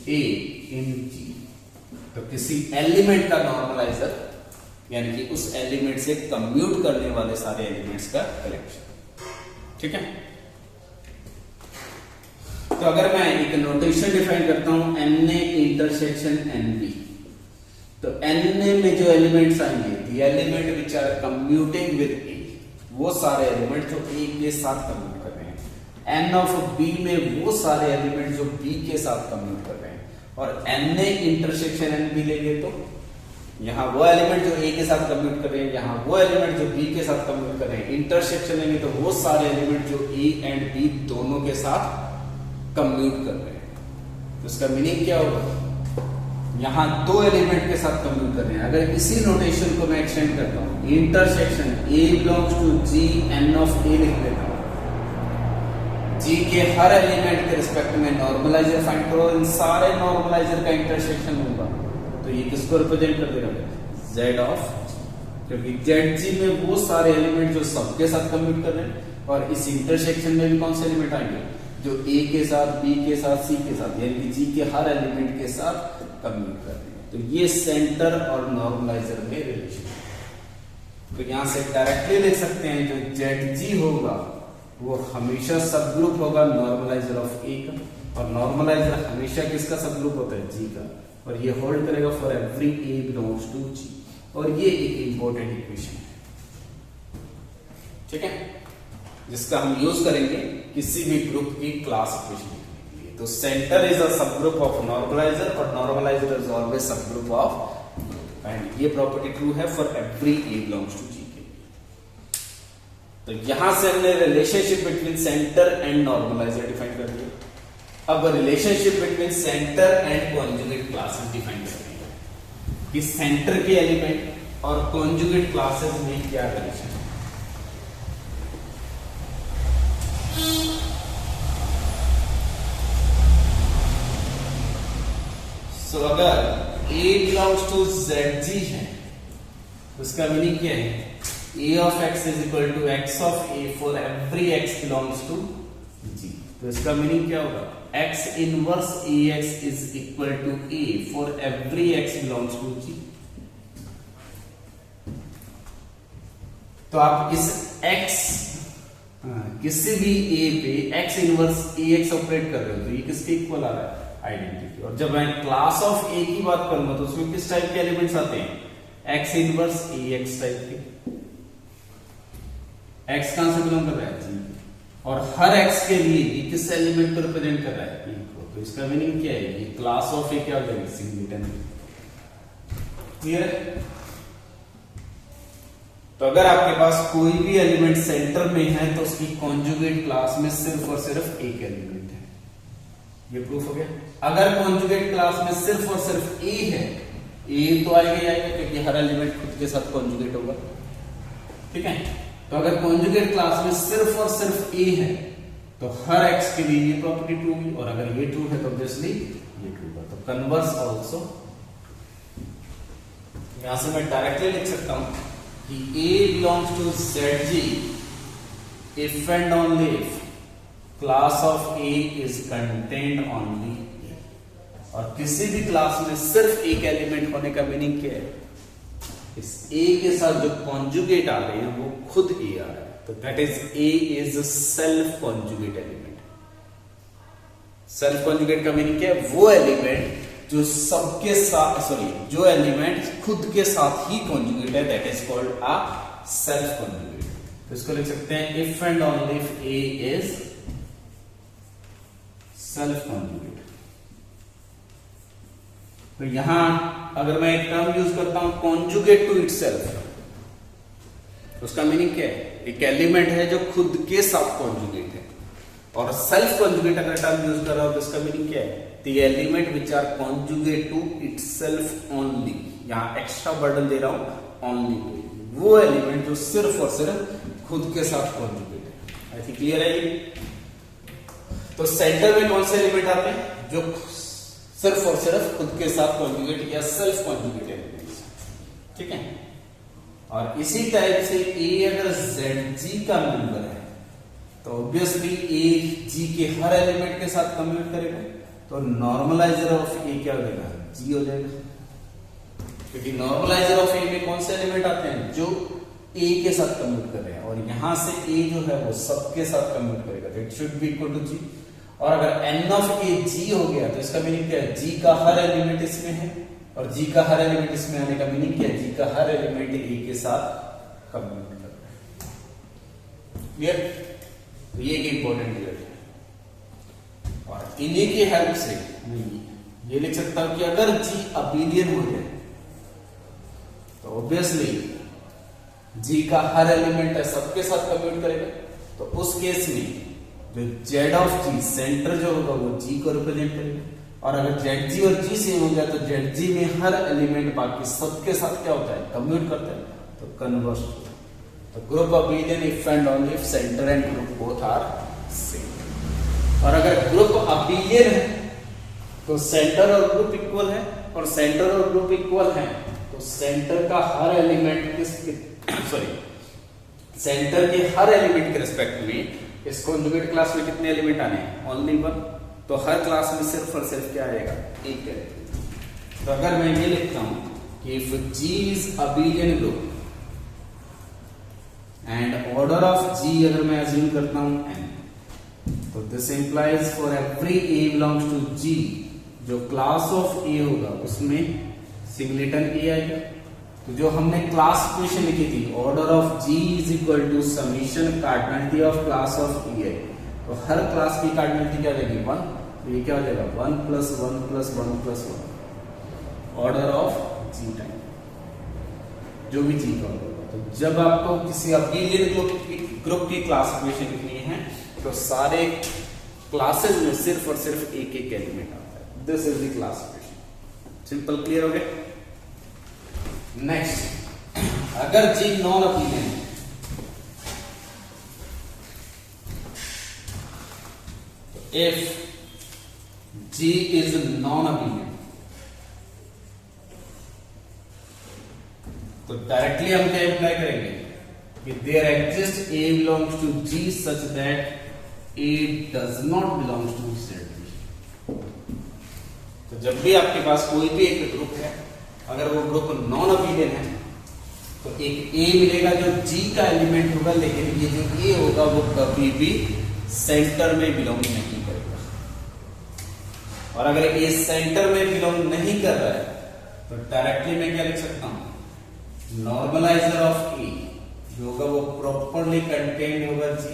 A in G। तो किसी एलिमेंट का नॉर्मलाइजर यानी कि उस एलिमेंट से कम्यूट करने वाले सारे एलिमेंट्स का कलेक्शन। ठीक है, तो अगर मैं एक नोटेशन डिफाइन करता हूं Na इंटरसेक्शन Nb, तो Na में जो एलिमेंट्स आएंगे the element which are commuting with A, वो सारे एलिमेंट जो A के साथ कम्यूट कर रहे हैं। N ऑफ B में वो सारे एलिमेंट जो B के साथ कम्यूट कर रहे हैं, और Na इंटरसेक्शन Nb लेंगे तो यहां वो एलिमेंट जो A के साथ कम्यूट कर रहे हैं, यहां वो एलिमेंट जो B के साथ कम्यूट कर रहे हैं। इंटरसेक्शन लेंगे तो वो सारे एलिमेंट जो A एंड B दोनों के साथ कम्यूट कर रहे हैं। तो इसका मीनिंग क्या होगा? यहां दो एलिमेंट के साथ कम्यूट कर रहे हैं। अगर इसी नोटेशन को मैं एक्सटेंड करता हूं, intersection A belongs to G N of A लिख देता हूं। G के हर एलिमेंट के रिस्पेक्ट में नॉर्मलाइजर फाइंड करो, इन सारे नॉर्मलाइजर का इंटरसेक्शन होगा तो ये किसको रिप्रेजेंट कर देगा? Z ऑफ, क्योंकि ZG में वो सारे एलिमेंट जो सबके साथ कम्यूट कर रहे हैं, और इस इंटरसेक्शन में भी कौन से एलिमेंट आएंगे? जो A के साथ, B के साथ, C के साथ, यानी कि G के हर एलिमेंट के साथ कम्यूट कर रहे हैं। तो ये सेंटर और नॉर्मलाइजर में रिलेशन। तो यहां से डायरेक्टली लिख सकते हैं जो ZG होगा वो हमेशा सब ग्रुप होगा नॉर्मलाइजर ऑफ A का, और नॉर्मलाइजर हमेशा किसका सब ग्रुप होता है? G का, और ये होल्ड करेगा for every A belongs to G। और ये एक इंपॉर्टेंट इक्वेशन है, ठीक है, जिसका हम यूज करेंगे किसी भी ग्रुप की क्लास इक्वेशन लिखने के लिए। तो centre is a sub group of normaliser, और normaliser is always sub group of, and ये प्रॉपर्टी ट्रू है for every A belongs to G के। तो यहां से हमने relationship between centre and normaliser define कर दिया। अब relationship between centre and conjugate classes define करते हैं कि सेंटर के एलिमेंट और कॉन्जुगेट क्लासेस में क्या रिलेशन है। सो अगर A बिलोंग्स टू ZG है तो उसका मीनिंग क्या है? A of x is equal to x of A for every x belongs to G। तो इसका मीनिंग क्या होगा? x inverse ax is equal to a for every x belongs to G। तो आप इस x किसी भी a पे x इनवर्स ax ऑपरेट कर रहे हो तो ये किसके इक्वल आ रहा है? आइडेंटिटी। और जब मैं क्लास ऑफ a की बात करूंगा तो उसमें किस टाइप के एलिमेंट्स आते हैं? x इनवर्स ax टाइप के। x कहां से बिलोंग कर रहा है? G। और हर x के लिए ये किस एलिमेंट को रिप्रेजेंट कर रहा है? E को। तो इसका मीनिंग क्या है? ये क्लास ऑफ ए क्या हो जाएगी? सिंगलेटन। क्लियर है? तो अगर आपके पास कोई भी एलिमेंट सेंटर में है तो उसकी कॉन्जुगेट क्लास में सिर्फ और सिर्फ एक एलिमेंट है। ये प्रूफ हो गया। अगर कॉन्जुगेट क्लास में सिर्फ और सिर्फ ए है ए तो आएगा ही आएगा क्योंकि हर एलिमेंट खुद के साथ कॉन्जुगेट होगा, ठीक है। तो अगर कॉन्जुगेट क्लास में सिर्फ और सिर्फ ए है तो हर एक्स के लिए ये प्रॉपर्टी ट्रू होगी, और अगर ये ट्रू है तो ऑब्वियसली ये ट्रू होगा। तो कन्वर्स ऑल्सो, यहां से मैं डायरेक्टली लिख सकता हूं कि A belongs to ZG if and only if class of A is contained only A. और किसी भी क्लास में सिर्फ एक एलिमेंट होने का मीनिंग क्या है, इस ए के साथ जो कॉन्जुगेट आ रहे हैं वो खुद ए आ रहा है, तो that is a is self conjugate element. Self conjugate का मीनिंग क्या है, वो एलिमेंट जो सबके साथ, सॉरी, जो एलिमेंट खुद के साथ ही कॉन्जुगेट है, that is called a self conjugate. तो इसको लिख सकते हैं if and only if A is self conjugate. तो यहां अगर मैं एक टर्म यूज करता हूं कॉन्जुगेट टू इटसेल्फ, उसका मीनिंग क्या है, एक एलिमेंट है जो खुद के साथ कॉन्जुगेट है। और सेल्फ कॉन्जुगेट अगर टर्म यूज कर रहा हूं तो इसका मीनिंग क्या है, the element which are conjugate to itself only. यहां एक्स्ट्रा बर्डन दे रहा हूं ओनली, वो एलिमेंट जो सिर्फ और सिर्फ खुद के साथ कॉन्जुगेट है। आई थिंक क्लियर है ये। तो सेंटर में कौन से एलिमेंट आते हैं, जो सिर्फ और सिर्फ खुद के साथ कॉन्जुगेट या सेल्फ कॉन्जुगेट एलिमेंट्स, ठीक है। और इसी टाइप से ए अगर ZG का मेंबर है तो ऑब्वियसली ए जी के हर एलिमेंट के साथ कम्यूट करेगा, तो नॉर्मलाइजर ऑफ ए क्या हो जाएगा, जी हो जाएगा। क्योंकि नॉर्मलाइजर ऑफ ए में कौन से एलिमेंट आते हैं, जो ए के साथ कम्यूट कर रहे हैं, और यहां से ए जो है वो सबके साथ कम्यूट करेगा, तो it should be equal to G. और अगर n ऑफ ए जी हो गया तो इसका मीनिंग क्या है, जी का हर एलिमेंट इसमें है, और जी का हर एलिमेंट इसमें आने का मीनिंग क्या है, जी का हर एलिमेंट ए के साथ कम्यूट कर रहा है। क्लियर? तो ये एक इंपॉर्टेंट क्लियर है। और इन्हीं की हेल्प से मैं ये लिख सकता हूं कि अगर जी अबेलियन हो जाए तो ऑब्वियसली जी का हर एलिमेंट है सबके साथ कम्यूट करेगा, तो उस केस में जो जेड ऑफ जी सेंटर जो होगा वो जी को रिप्रेजेंट करेगा। और अगर जेड जी और जी सेम हो गया तो जेड जी में हर एलिमेंट बाकी सबके साथ क्या होता है, कम्यूट करता है, तो कन्वर्स होता है। तो group abelian if and only if centre and group both are same. और अगर ग्रुप अबेलियन है तो सेंटर और ग्रुप इक्वल है, और सेंटर और ग्रुप इक्वल है तो सेंटर का हर एलिमेंट सेंटर के हर एलिमेंट के रिस्पेक्ट में इस कॉन्जुगेट क्लास में कितने एलिमेंट आने हैं, ओनली वन। तो हर क्लास में सिर्फ और सिर्फ क्या आएगा, एक एलिमेंट। तो अगर मैं ये लिखता हूं कि if G is abelian group and order of G अगर मैं अज्यूम करता हूं n, तो this implies for every A belongs to G, जो क्लास ऑफ A होगा उसमें सिंगलेटन A आएगा। तो जो हमने क्लास इक्वेशन लिखी थी, order of G is equal to summation cardinality of class of E है, तो हर क्लास की कार्डिनलिटी क्या देगी, 1। तो ये क्या हो जाएगा, 1 + 1 + 1 + 1 ऑर्डर ऑफ G टाइम, जो भी G का होगा। तो जब आपको किसी अबेलियन ग्रुप की क्लास इक्वेशन लिखनी है तो सारे क्लासेस में सिर्फ और सिर्फ एक एक एलिमेंट आता है। This is the class equation. Simple, clear हो गया। नेक्स्ट, अगर G नॉन अबेलियन है तो if G is non abelian तो डायरेक्टली हम क्या अप्लाई करेंगे कि there exist A belongs to G such that A does not belongs to Z। तो जब भी आपके पास कोई भी एक ग्रुप है, अगर वो ग्रुप नॉन अबेलियन है तो एक A मिलेगा जो G का एलिमेंट होगा, लेकिन ये जो A होगा वो कभी भी सेंटर में बिलोंग नहीं करेगा। और अगर A सेंटर में बिलोंग नहीं कर रहा है तो डायरेक्टली मैं क्या लिख सकता हूं, नॉर्मलाइजर ऑफ A जो होगा वो प्रॉपरली कंटेन्ड होगा G,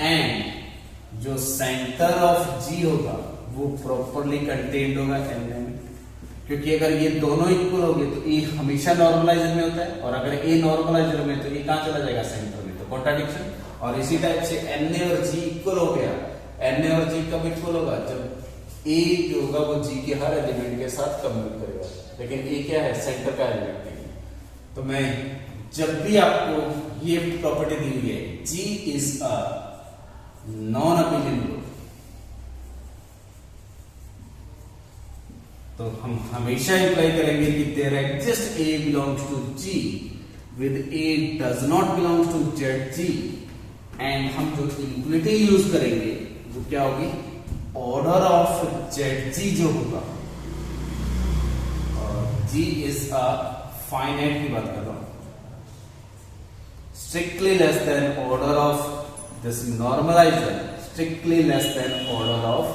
एंड जो सेंटर ऑफ G होगा वो प्रॉपरली कंटेन्ड होगा N में। क्योंकि अगर ये दोनों इक्वल हो गए तो ए हमेशा नॉर्मलाइजर में होता है, और अगर ए नॉर्मलाइजर में तो ये कहां चला जाएगा, सेंटर में, तो कॉन्ट्राडिक्शन। और इसी टाइप से Na और G इक्वल हो गया। Na और G कब इक्वल होगा, जब ए जो होगा वो जी के हर एलिमेंट के साथ कम्यूट करेगा, लेकिन ए क्या है, सेंटर का एलिमेंट नहीं है। तो मैं जब भी आपको ये प्रॉपर्टी दी हुई है, G is a non abelian group, तो हम हमेशा इंप्लाई करेंगे कि there exist A belongs to G with A does not belongs to Z G, and हम जो इक्वलिटी यूज करेंगे वो क्या होगी, ऑर्डर ऑफ जेड जी जो होगा, और जी इज अ फाइनाइट की बात कर रहा हूं, strictly less than order of this normaliser, strictly less than order of,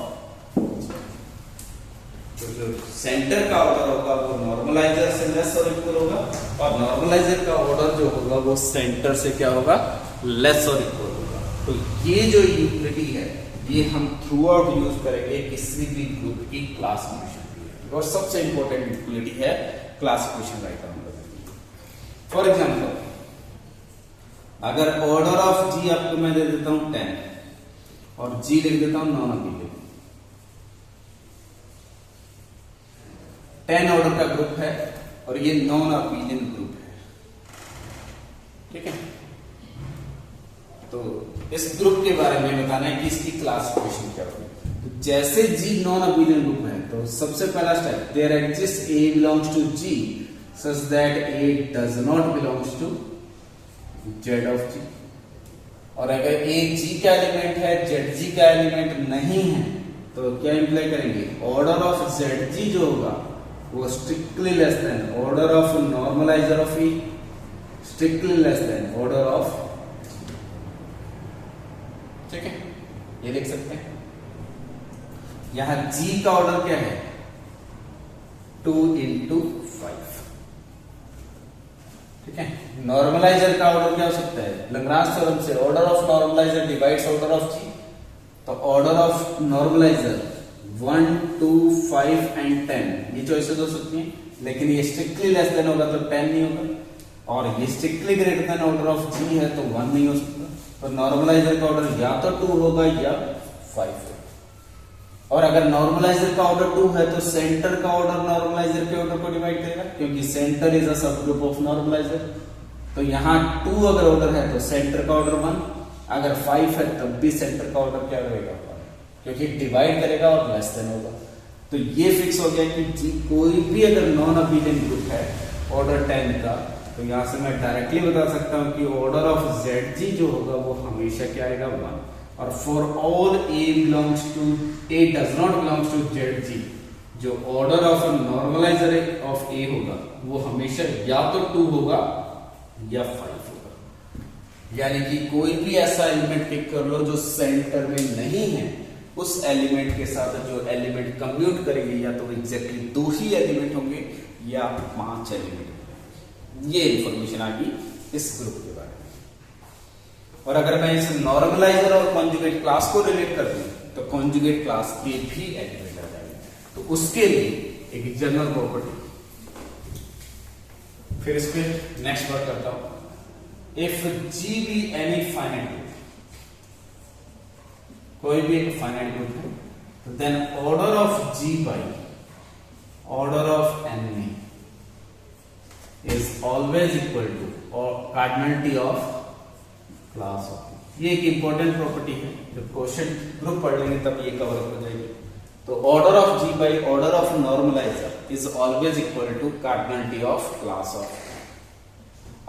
तो जो सेंटर का ऑर्डर होगा वो नॉर्मलाइजर से लेस और इक्वल होगा, और नॉर्मलाइजर का ऑर्डर जो होगा वो सेंटर से क्या होगा, लेस और इक्वल होगा। तो ये जो यूटिलिटी है ये हम थ्रू आउट यूज करेंगे किसी भी ग्रुप की क्लासिफिकेशन, और सबसे इंपॉर्टेंट यूटिलिटी है क्लासिफिकेशन राइट डाउन करने की। फॉर एग्जांपल, अगर ऑर्डर ऑफ जी आपको मैं दे देता हूं 10 और जी लिख देता हूं नॉन अबेलियन, 10 ऑर्डर का ग्रुप है और ये नॉन अबेलियन ग्रुप है, ठीक है। तो इस ग्रुप के बारे में बताना है कि इसकी क्लासिफिकेशन क्या होगी। तो जैसे जी नॉन अबेलियन ग्रुप है तो सबसे पहला step, there exist A belongs to G such that A does not belongs to Z of G, और अगर ए जी का एलिमेंट है जेड जी का एलिमेंट नहीं है तो क्या इंप्लाई करेंगे, ऑर्डर ऑफ जेड जी जो होगा वो strictly less than order of normalizer of E, strictly less than order of, ठीक है, ये देख सकते हैं। यहां जी का ऑर्डर क्या है, 2 into 5, ठीक है। नॉर्मलाइजर का ऑर्डर क्या हो सकता है, लैग्रांज थ्योरम से order of normalizer divides order of G, तो ऑर्डर ऑफ नॉर्मलाइजर 1, 2, 5 एंड 10 ये चॉइसेस हो सकती हैं, लेकिन ये स्ट्रिक्टली लेस देन होगा तो 10 नहीं होगा, और ये strictly greater than order of G है तो 1 नहीं हो सकता। तो नॉर्मलाइजर का ऑर्डर या तो 2 होगा या 5 होगा, और अगर नॉर्मलाइजर का ऑर्डर 2 है तो सेंटर का ऑर्डर नॉर्मलाइजर के ऑर्डर को डिवाइड करेगा, क्योंकि centre is a sub group of normaliser. तो यहां 2 अगर ऑर्डर है तो सेंटर का ऑर्डर 1, अगर 5 है तब भी सेंटर का ऑर्डर क्या रहेगा, क्योंकि डिवाइड करेगा और लेस देन होगा। तो ये फिक्स हो गया कि जी कोई भी अगर नॉन अबेलियन ग्रुप है ऑर्डर 10 का, तो यहां से मैं डायरेक्टली बता सकता हूं कि ऑर्डर ऑफ जेड जी जो होगा वो हमेशा क्या आएगा, 1। और for all A belongs to, A does not belongs to Z G, जो order of normalizer of A होगा वो हमेशा या तो 2 होगा या 5 होगा। यानी कि कोई भी ऐसा एलिमेंट पिक कर लो जो सेंटर में नहीं है, उस एलिमेंट के साथ जो एलिमेंट कम्यूट करेंगे या तो एग्जैक्टली 2 ही एलिमेंट होंगे या 5 एलिमेंट होंगे। ये इंफॉर्मेशन आ गई इस ग्रुप के बारे में। और अगर मैं इस नॉर्मलाइजर और कॉन्जुगेट क्लास को रिलेट कर दूं तो कॉन्जुगेट क्लास के भी एलिमेंट आ जाएंगे, तो उसके लिए एक जनरल प्रॉपर्टी, फिर इस पे नेक्स्ट वर्क करता हूं। If G be any finite group, कोई भी एक फाइनाइट ग्रुप है, तो then order of G by order of N is always equal to और कार्डिनलिटी ऑफ क्लास ऑफ। ये एक इंपॉर्टेंट प्रॉपर्टी है, जब क्वेश्चन ग्रुप पढ़ लेंगे तब ये कवर हो जाएगी। तो order of G by order of normaliser is always equal to cardinality of class of.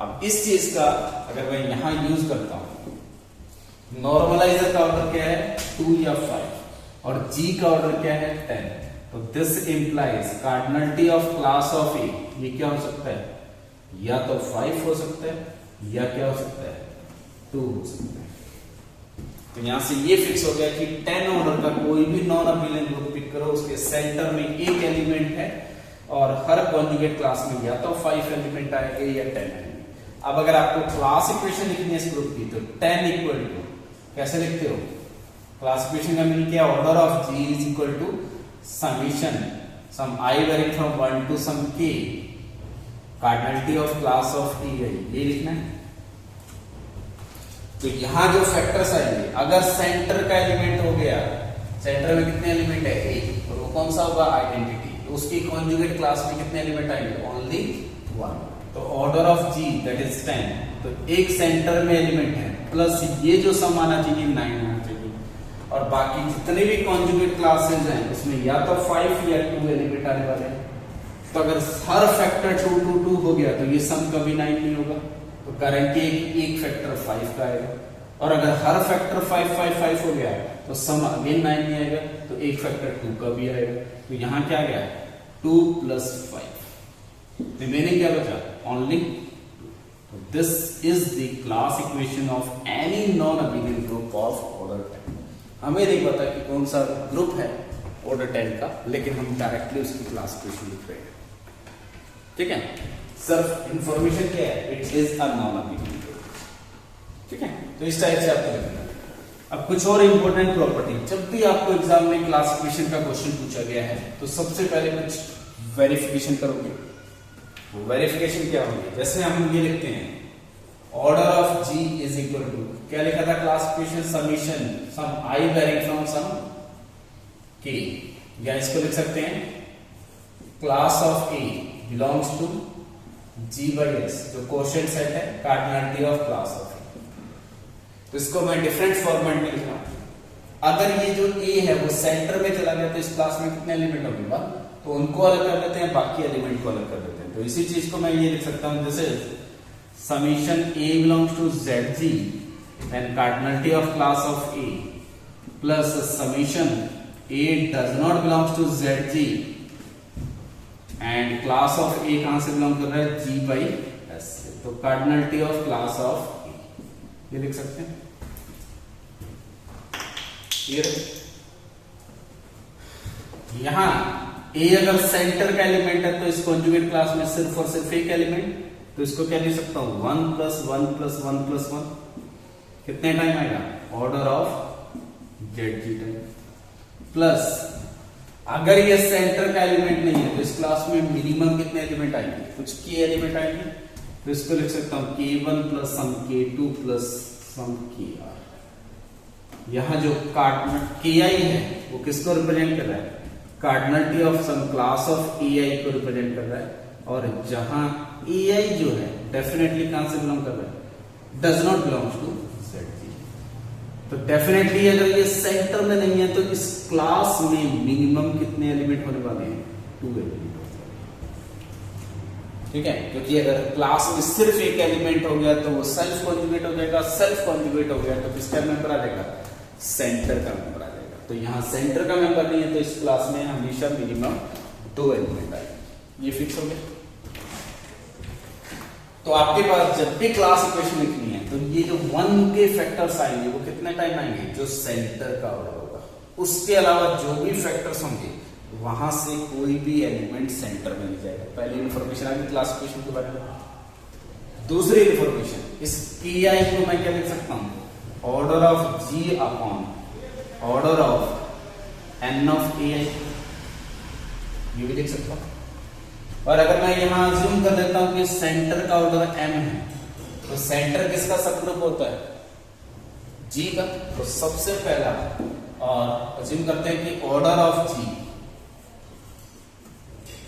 अब इस चीज का अगर मैं यहां यूज करता हूं, नॉर्मलाइजर का ऑर्डर क्या है 2 या 5 और जी का ऑर्डर क्या है 10, तो this implies cardinality of class of A, ये क्या हो सकता है, या तो 5 हो सकता है या क्या हो सकता है 2 हो सकता है। तो यहां से ये फिक्स हो गया कि 10 ऑर्डर का कोई भी नॉन अबेलियन ग्रुप पिक करो, उसके सेंटर में एक एलिमेंट है और हर कॉन्जुगेट क्लास में या तो 5 एलिमेंट आएंगे या 10 आएंगे। अब अगर आपको क्लास इक्वेशन लिखनी है इस ग्रुप की, तो 10 इक्वल टू कैसे लिखते हो, क्लासिफिकेशन का मीनिंग क्या, order of G is equal to summation sum I varying from 1 to some k cardinality of class of e, ये लिखना है। तो यहां जो फैक्टर्स आएंगे, अगर सेंटर का एलिमेंट हो गया सेंटर में कितने एलिमेंट है? एक, और वो कौन सा होगा? आइडेंटिटी। तो उसकी कॉन्जुगेट क्लास में कितने एलिमेंट आएंगे? ओनली 1। तो order of G that is 10, तो एक सेंटर में एलिमेंट है प्लस ये जो सम आना चाहिए 9 आना चाहिए, और बाकी जितने भी कॉन्जुगेट क्लासेस हैं उसमें या तो 5 या 2 एलिमेंट आने वाले हैं। तो अगर हर फैक्टर 2 2 2 हो गया तो ये सम कभी 9 नहीं होगा, तो गारंटी है कि एक फैक्टर 5 का आएगा। और अगर हर फैक्टर 5 5 5 हो गया तो सम अगेन 9 नहीं आएगा, तो एक फैक्टर 2 का भी आएगा। तो यहाँ क्या गया? 2 + 5, रिमेनिंग क्या बचा? ओनली 2। तो this is the class equation of any non abelian group of order 10। हमें नहीं पता कि कौन सा ग्रुप है ऑर्डर 10 का, लेकिन हम डायरेक्टली उसकी क्लास इक्वेशन लिख रहे हैं। ठीक है, सिर्फ इंफॉर्मेशन क्या है? It is a non abelian group. ठीक है, तो इस टाइप से आपको लिखना है। अब कुछ और इंपॉर्टेंट प्रॉपर्टी, जब भी आपको एग्जाम में क्लासिफिकेशन का क्वेश्चन पूछा गया है तो सबसे पहले कुछ वेरिफिकेशन करोगे। वो वेरिफिकेशन क्या होगी? जैसे हम ये लिखते हैं order of G is equal to, क्या लिखा था classification? Summation sum I varying from some K, या इसको लिख सकते हैं class of A belongs to G by S, जो क्वोशिएंट सेट है, cardinality of class of A. तो इसको मैं डिफरेंट फॉर्मेट में लिख रहा हूं। अगर ये जो ए है वो सेंटर में चला गया तो इस क्लास में कितने एलिमेंट होंगे? 1, तो उनको अलग कर देते हैं, बाकी एलिमेंट को अलग कर देते हैं। तो इसी चीज को मैं ये लिख सकता हूं, जैसे summation A belongs to Z G and cardinality of class of A plus summation A does not belongs to Z G and class of A कहां से बिलोंग कर रहा है? जी बाई एस से। तो कार्डिनलिटी ऑफ क्लास ऑफ ये लिख सकते हैं। यहां ए अगर सेंटर का एलिमेंट है तो इस कॉन्जुगेट क्लास में सिर्फ और सिर्फ एक एलिमेंट, तो इसको क्या लिख सकता हूं? 1 + 1 + 1 + 1 कितने टाइम आएगा? Order of Z G time. Plus अगर ये सेंटर का एलिमेंट नहीं है तो इस क्लास में मिनिमम कितने एलिमेंट आएंगे? कुछ की एलिमेंट आएंगे, तो इसको लिख सकता हूं k1 + सम k2 + सम kr। यहां जो ki है वो किसको रिप्रेजेंट कर रहा है? Cardinality of some class of ai को रिप्रेजेंट कर रहा है, और जहां ai जो है डेफिनेटली कहां से बिलोंग कर रहा है? Does not belongs to zg। तो डेफिनेटली अगर ये सेंटर में नहीं है तो इस क्लास में मिनिमम कितने एलिमेंट होने वाले हैं? 2 एलिमेंट। ठीक है, क्योंकि अगर क्लास में सिर्फ एक एलिमेंट हो गया तो वो सेल्फ कॉन्जुगेट हो जाएगा, सेल्फ कॉन्जुगेट हो गया तो किसका मेंबर आ जाएगा? सेंटर का मेंबर आ जाएगा। तो यहाँ सेंटर का मेंबर नहीं है तो इस क्लास में हमेशा मिनिमम 2 एलिमेंट आएंगे। ये फिक्स हो गया। तो आपके पास जब भी क्लास इक्वेशन लिखनी है तो ये जो 1 के फैक्टर्स आएंगे वो कितने टाइम आएंगे? जो सेंटर का ऑर्डर होगा। उसके अलावा जो भी फैक्टर्स होंगे वहां से कोई भी एलिमेंट सेंटर में नहीं जाएगा। पहली इंफॉर्मेशन आ गई क्लासिफिकेशन के बारे में। दूसरी इंफॉर्मेशन, इस ki को मैं क्या लिख सकता हूं? Order of g upon order of n of ai, ये भी लिख सकता हूं। और अगर मैं यहां अज्यूम कर लेता हूं कि सेंटर का ऑर्डर m है, तो सेंटर किसका सबग्रुप होता है? g का। तो सबसे पहला, और अज्यूम करते हैं कि ऑर्डर ऑफ g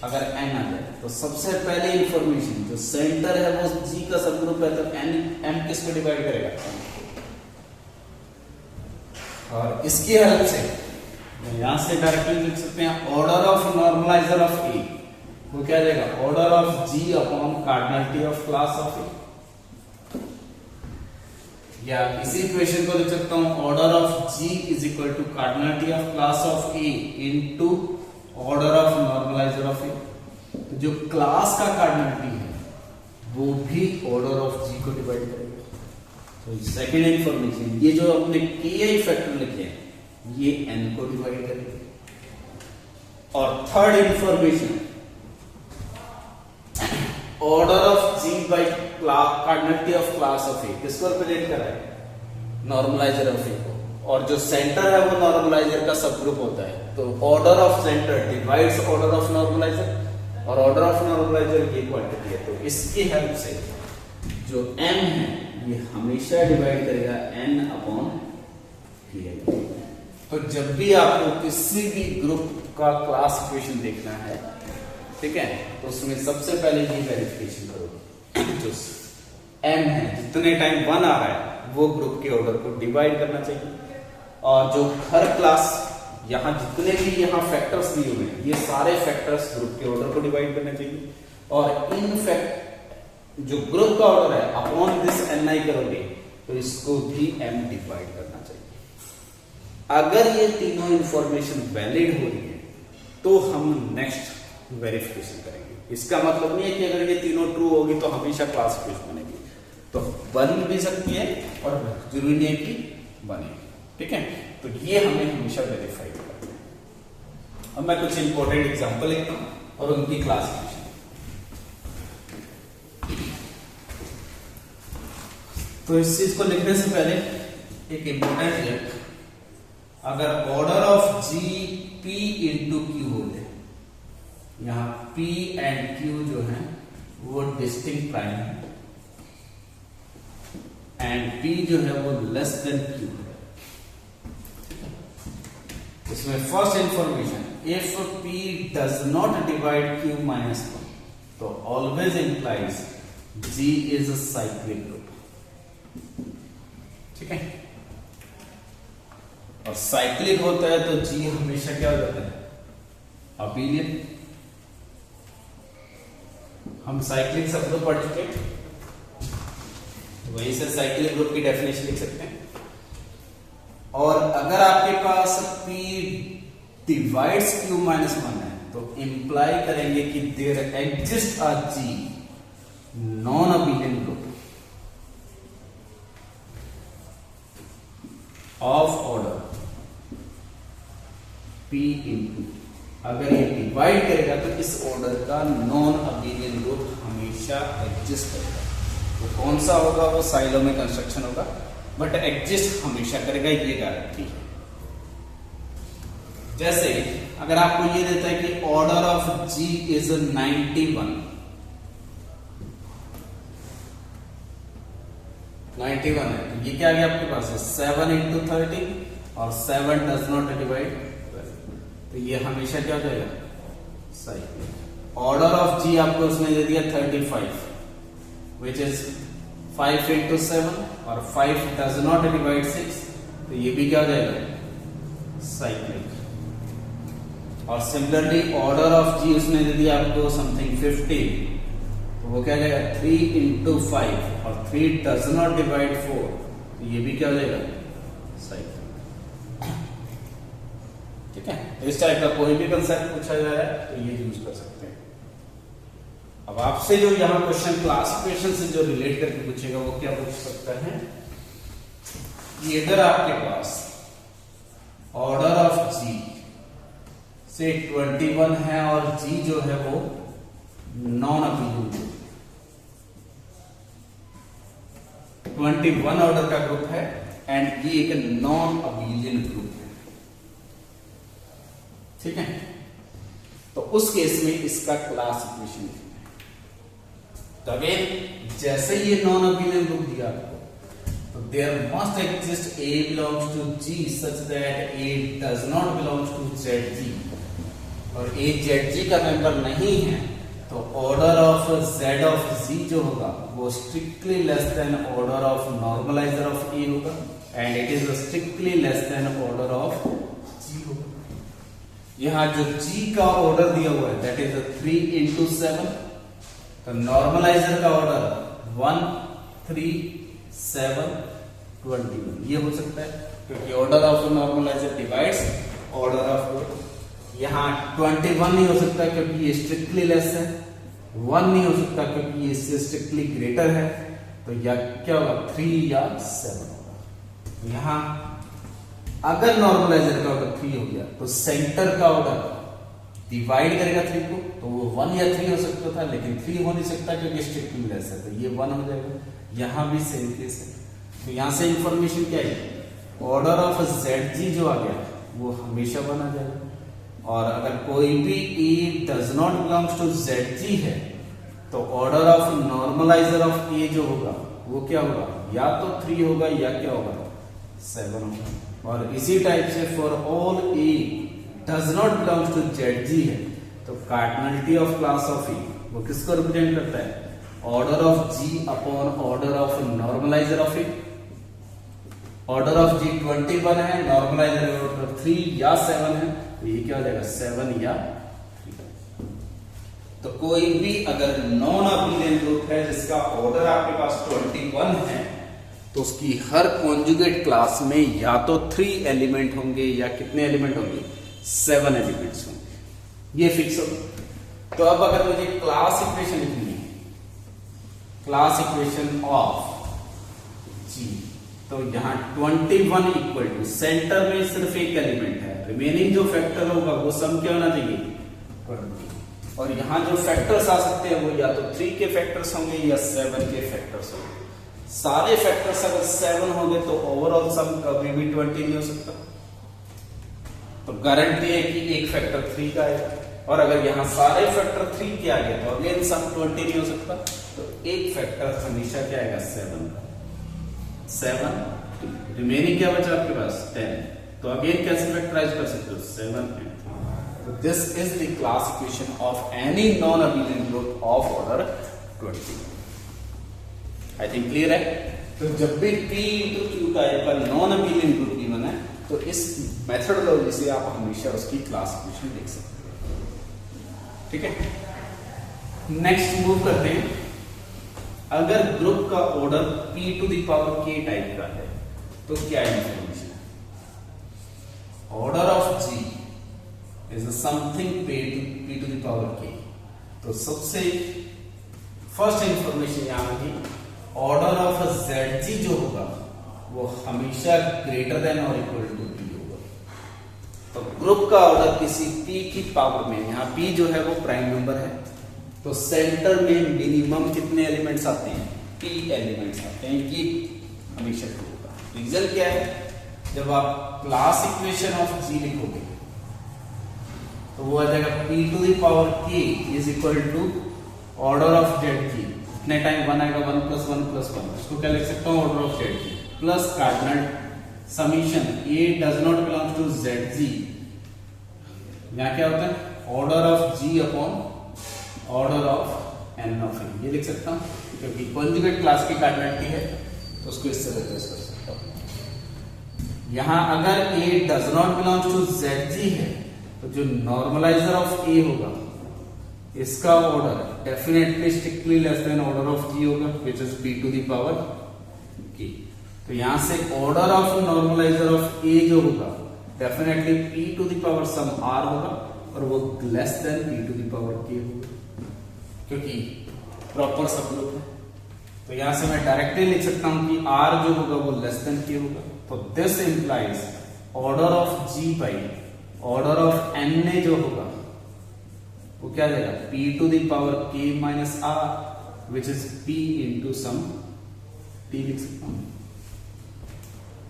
अगर n आ जाए तो सबसे पहले इंफॉर्मेशन जो सेंटर है वो g का सबग्रुप है, तो m किसको डिवाइड करेगा? और इसकी हेल्प से यहां से डायरेक्टली लिख सकते हैं order of normalizer of a, वो क्या देगा? Order of g upon cardinality of class of a। या इसी इक्वेशन को लिख सकता हूं order of g is equal to cardinality of class of a into order of normalizer of A. तो जो क्लास का कार्डिनलिटी है वो भी ऑर्डर ऑफ जी को डिवाइड करेगा। तो सेकेंड इंफॉर्मेशन, ये जो अपने ki फैक्टर लिखे हैं ये n को डिवाइड करेगा। और third information, order of G by cardinality of class of A किसको रिप्रेजेंट कर रहा है? नॉर्मलाइजर ऑफ ए को। और जो सेंटर है वो नॉर्मलाइजर का सबग्रुप होता है, तो order of centre divides order of normaliser, और ऑर्डर ऑफ नॉर्मलाइजर ये क्वांटिटी है। तो इसकी हेल्प से जो m है ये हमेशा डिवाइड करेगा n अपॉन ki। तो जब भी आपको किसी भी ग्रुप का क्लास इक्वेशन देखना है, ठीक है, तो उसमें सबसे पहले ये वेरिफिकेशन करो, जो m है जितने टाइम 1 आ रहा है वो ग्रुप के ऑर्डर को डिवाइड करना चाहिए, और जो हर क्लास यहाँ जितने भी यहाँ फैक्टर्स दिए हुए हैं ये सारे फैक्टर्स ग्रुप के ऑर्डर को डिवाइड करना चाहिए, और इन फैक्ट जो ग्रुप का ऑर्डर है अपॉन दिस ni करोगे तो इसको भी m डिवाइड करना चाहिए। अगर ये तीनों इंफॉर्मेशन वैलिड हो रही है तो हम नेक्स्ट वेरिफिकेशन करेंगे। इसका मतलब नहीं है कि अगर ये तीनों ट्रू होगी तो हमेशा क्लास इक्वेशन बनेगी, तो बन भी सकती है और जरूरी नहीं है कि बनेगी, ठीक है। तो ये हमें हमेशा वेरीफाई करना है। अब मैं कुछ इंपॉर्टेंट एग्जांपल लेता हूं और उनकी क्लासिफिकेशन। तो इस चीज को लिखने से पहले एक इंपॉर्टेंट है, अगर order of G P into Q हो जाए, यहां पी एंड क्यू जो है वो डिस्टिंक्ट प्राइम है एंड पी जो है वो लेस देन क्यू है। इसमें first information, if P does not divide Q minus 1 तो always implies G is a cyclic group, ठीक है। और साइक्लिक होता है तो G हमेशा क्या हो जाता है, अबेलियन। हम साइक्लिक शब्द पढ़ चुके, वहीं से साइक्लिक ग्रुप की डेफिनेशन लिख सकते हैं। और अगर आपके पास P डिवाइड्स Q माइनस 1 है तो इंप्लाई करेंगे कि there exist a G non abelian group of order P into, अगर ये डिवाइड करेगा तो इस ऑर्डर का नॉन अबेलियन ग्रुप हमेशा एग्जिस्ट करेगा। तो कौन सा होगा, वो साइलो में कंस्ट्रक्शन होगा, बट एग्जिस्ट हमेशा करेगा, ये गारंटी है। जैसे अगर आपको ये देता है कि ऑर्डर ऑफ जी इज 91, 91 है तो ये क्या आ गया आपके पास है 7 इंटू 13 और 7 डज नॉट डिवाइड, तो ये हमेशा क्या हो जाएगा, साइक्लिक। ऑर्डर ऑफ जी आपको उसने दे दिया 35 which is 5 into 7 और 5 does not divide 6, तो ये भी क्या हो जाएगा, साइक्लिक। और सिमिलरली ऑर्डर ऑफ जी उसने दे दिया आपको समथिंग 50, तो वो क्या हो जाएगा 3 into 5 और 3 does not divide 4, तो ये भी क्या हो जाएगा, साइक्लिक, ठीक है। इस टाइप का कोई भी कंसेप्ट पूछा जा रहा है तो ये यूज कर सकते हैं। अब आपसे जो यहां क्वेश्चन क्लासिफिकेशन से जो रिलेट करके पूछेगा वो क्या पूछ सकता है कि अगर आपके पास ऑर्डर ऑफ जी से 21 है और जी जो है वो नॉन अबेलियन, 21 ऑर्डर का ग्रुप है एंड ये एक नॉन अबेलियन ग्रुप है, ठीक है। तो उस केस में इसका क्लासिफिकेशन, तो अगेन जैसे ये नॉन अबेलियन ग्रुप दिया आपको, तो there must exist A belongs to G such that A does not belongs to ZG, और A ZG का मेंबर नहीं है तो order of Z of Z जो होगा वो strictly less than order of normalizer of A होगा and it is strictly less than order of G होगा। यहां जो G का ऑर्डर दिया हुआ है दैट इज 3 into 7, तो नॉर्मलाइजर का ऑर्डर 1 3 7 21 ये हो सकता है, क्योंकि order of normalizer divides order of, यहां 21 नहीं हो सकता क्योंकि ये स्ट्रिक्टली लेस है, 1 नहीं हो सकता क्योंकि ये इससे स्ट्रिक्टली ग्रेटर है, तो या क्या होगा 3 या 7 होगा। यहां अगर नॉर्मलाइजर का ऑर्डर 3 हो गया तो सेंटर का ऑर्डर डिवाइड करेगा 3 को, तो वो 1 या 3 हो सकता था, लेकिन 3 हो नहीं सकता क्योंकि स्ट्रिक्टली लेस है, तो ये 1 हो जाएगा। यहां भी सेम केस है, तो यहां से इंफॉर्मेशन क्या है, ऑर्डर ऑफ ZG जो आ गया वो हमेशा 1 आ जाएगा। और अगर कोई भी E does not belongs to ZG है तो order of normalizer of A जो होगा वो क्या होगा, या तो 3 होगा या क्या होगा 7 होगा। और इसी टाइप से for all A does not belongs to ZG है, तो cardinality of class of E वो किसको रिप्रेजेंट करता है? Order of G upon order of normalizer of E। Order of G 21 है, नॉर्मलाइजर ऑर्डर 3 या 7 है, तो ये क्या हो जाएगा 7 या 3। तो कोई भी अगर नॉन अबेलियन ग्रुप है जिसका ऑर्डर आपके पास 21 है, तो उसकी हर कॉन्जुगेट क्लास में या तो 3 एलिमेंट होंगे या कितने एलिमेंट होंगे? 7 एलिमेंट्स होंगे, ये फिक्स होगा। तो अब अगर मुझे क्लास इक्वेशन लिखनी है, क्लास इक्वेशन ऑफ G, तो यहां 21 इक्वल टू सेंटर में सिर्फ एक एलिमेंट है, रिमेनिंग जो फैक्टर होगा वो सम क्या होना चाहिए? 20। और यहां जो फैक्टर्स आ सकते हैं वो या तो 3 के फैक्टर्स होंगे या 7 के फैक्टर्स होंगे। सारे फैक्टर्स अगर 7 होंगे तो ओवरऑल सम कभी भी 20 नहीं हो सकता, तो गारंटी है कि एक फैक्टर 3 का आएगा। और अगर यहां सारे फैक्टर 3 के आ गए तो अगेन सम 20 नहीं हो सकता, तो एक फैक्टर हमेशा क्या आएगा? 7 का। 7 रिमेनिंग क्या बचा आपके पास? 10। तो अगेन कैसे फैक्टराइज कर सकते हो? 7 है। तो this is the class equation of any non abelian group of order 20। I think clear है। तो जब भी P into Q टाइप का नॉन अबेलियन ग्रुप भी बना है, तो इस मेथडोलॉजी से आप हमेशा उसकी क्लास इक्वेशन लिख सकते हो। ठीक है, नेक्स्ट मूव करते हैं। अगर ग्रुप का order P to the power K type का है, तो क्या इंफॉर्मेशन है? Order of G is something P to the power K। तो सबसे फर्स्ट इंफॉर्मेशन यहां की, ऑर्डर ऑफ ZG जो होगा वो हमेशा ग्रेटर देन और इक्वल टू P होगा। तो ग्रुप का ऑर्डर किसी P की पावर में, यहाँ P जो है वो प्राइम नंबर है, तो सेंटर में मिनिमम कितने एलिमेंट्स आते हैं? P एलिमेंट्स आते हैं, कि हमेशा ट्रू होगा। रीजन क्या है? जब आप क्लास इक्वेशन ऑफ G लिखोगे तो वो आ जाएगा P to the power K is equal to order of ZG। कितने टाइम 1 आएगा? 1 + 1 + 1। इसको क्या लिख सकता हूँ? Order of ZG plus cardinal summation A does not belong to ZG। यहां क्या होता है? Order of G upon order of N of E। ये लिख सकता हूं क्योंकि कॉन्जुगेट क्लास की कार्डिनलिटी है, तो उसको इससे रिप्लेस कर सकता हूं। यहां अगर A does not belong to ZG है, तो जो नॉर्मलाइजर ऑफ A होगा इसका order definitely strictly less than order of G होगा, which is P to the power K। तो यहां से order of normalizer of A जो होगा definitely P to the power some R होगा, और वो less than P to the power K होगा, क्योंकि प्रॉपर सब ग्रुप है। तो यहां से मैं डायरेक्टली लिख सकता हूं कि R जो होगा वो लेस देन K होगा। तो this implies order of G by order of Na जो होगा वो क्या देगा? P to the power K minus R, which is P into some T लिख सकता हूं,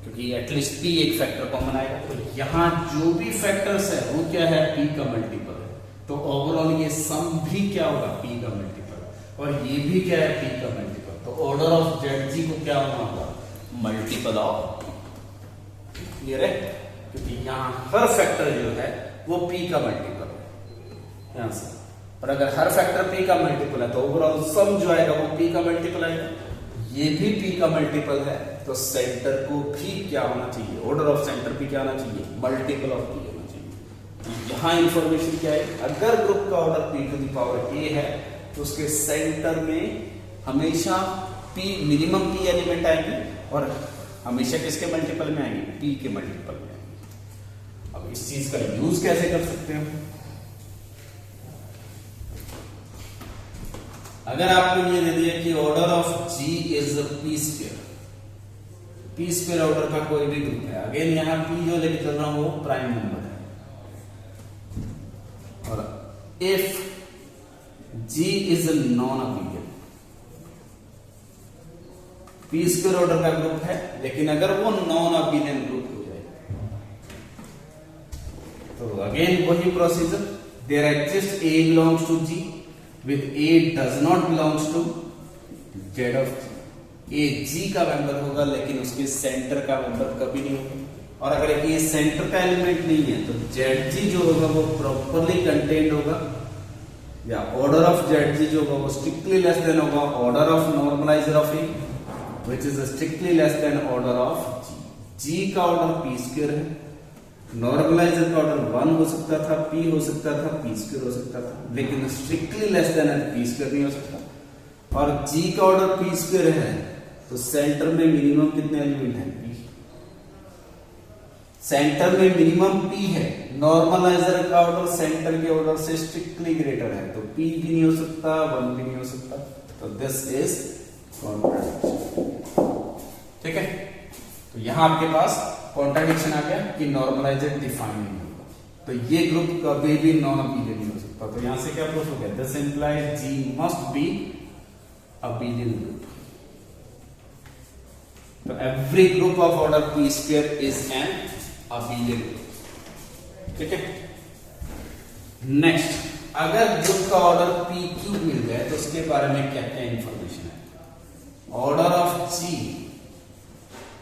क्योंकि एटलीस्ट P एक फैक्टर कॉमन आएगा। तो यहां जो भी फैक्टर्स है वो क्या है? P का मल्टीपल है। तो ओवरऑल ये सम भी क्या होगा? P का मल्टीपल, और ये भी क्या है? P का मल्टीपल। तो ऑर्डर ऑफ ZG को क्या होना होगा? Multiple of. क्लियर है? क्योंकि यहां हर फैक्टर जो है वो P का मल्टीपल है यहां से, और अगर हर फैक्टर P का मल्टीपल है तो ओवरऑल सम जो आएगा वो P का मल्टीपल आएगा। ये भी P का मल्टीपल है, तो सेंटर को भी क्या होना चाहिए? ऑर्डर ऑफ सेंटर भी क्या होना चाहिए? मल्टीपल ऑफ P होना चाहिए। तो यहां इंफॉर्मेशन क्या है? अगर ग्रुप का order P to the power A है, तो उसके सेंटर में हमेशा P मिनिमम P एलिमेंट आएंगे, और हमेशा किसके मल्टीपल में आएंगे? P के मल्टीपल में आएंगे। अब इस चीज का यूज कैसे कर सकते हैं? अगर आपको ये दे दिया कि order of G is P square, P square order का कोई भी ग्रुप है, अगेन यहां P जो लेके चल रहा हूं वो प्राइम नंबर है, और if G is non abelian, P square order का ग्रुप है, लेकिन अगर वो नॉन अबेलियन ग्रुप हो जाए तो अगेन वही procedure, there exist A belongs to G with A does not belongs to Z of G। ए जी का मेंबर होगा लेकिन उसके सेंटर का मेंबर कभी नहीं होगा। और अगर ये सेंटर का एलिमेंट नहीं है तो जेड जी जो होगा वो प्रॉपरली कंटेन्ड होगा, या ऑर्डर ऑफ जेड जी जो होगा वो स्ट्रिक्टली लेस देन होगा order of normalizer of A which is strictly less than order of G. G का ऑर्डर पी स्क्वायर है, नॉर्मलाइजर का ऑर्डर 1 हो सकता था, p हो सकता था, p स्क्वायर हो सकता था, लेकिन strictly less than p square नहीं हो सकता। और g का ऑर्डर p स्क्वायर है तो सेंटर में मिनिमम कितने एलिमेंट हैं? p। सेंटर में मिनिमम p है, नॉर्मलाइजर का ऑर्डर सेंटर के ऑर्डर से स्ट्रिक्टली ग्रेटर है तो p भी नहीं हो सकता, 1 भी नहीं हो सकता। तो दिस इज कॉन्ट्राडिक्शन। ठीक है, तो यहां आपके पास कॉन्ट्राडिक्शन आ गया कि नॉर्मलाइजर डिफाइन नहीं होगा, तो ये ग्रुप कभी भी नॉन अबेलियन नहीं हो सकता। तो यहां से क्या प्रूफ हो गया? This implies G must be abelian group. तो every group of order P square is an abelian group. ठीक है, नेक्स्ट, अगर ग्रुप का ऑर्डर पी क्यूब मिल जाए तो उसके बारे में क्या क्या इंफॉर्मेशन है? Order of G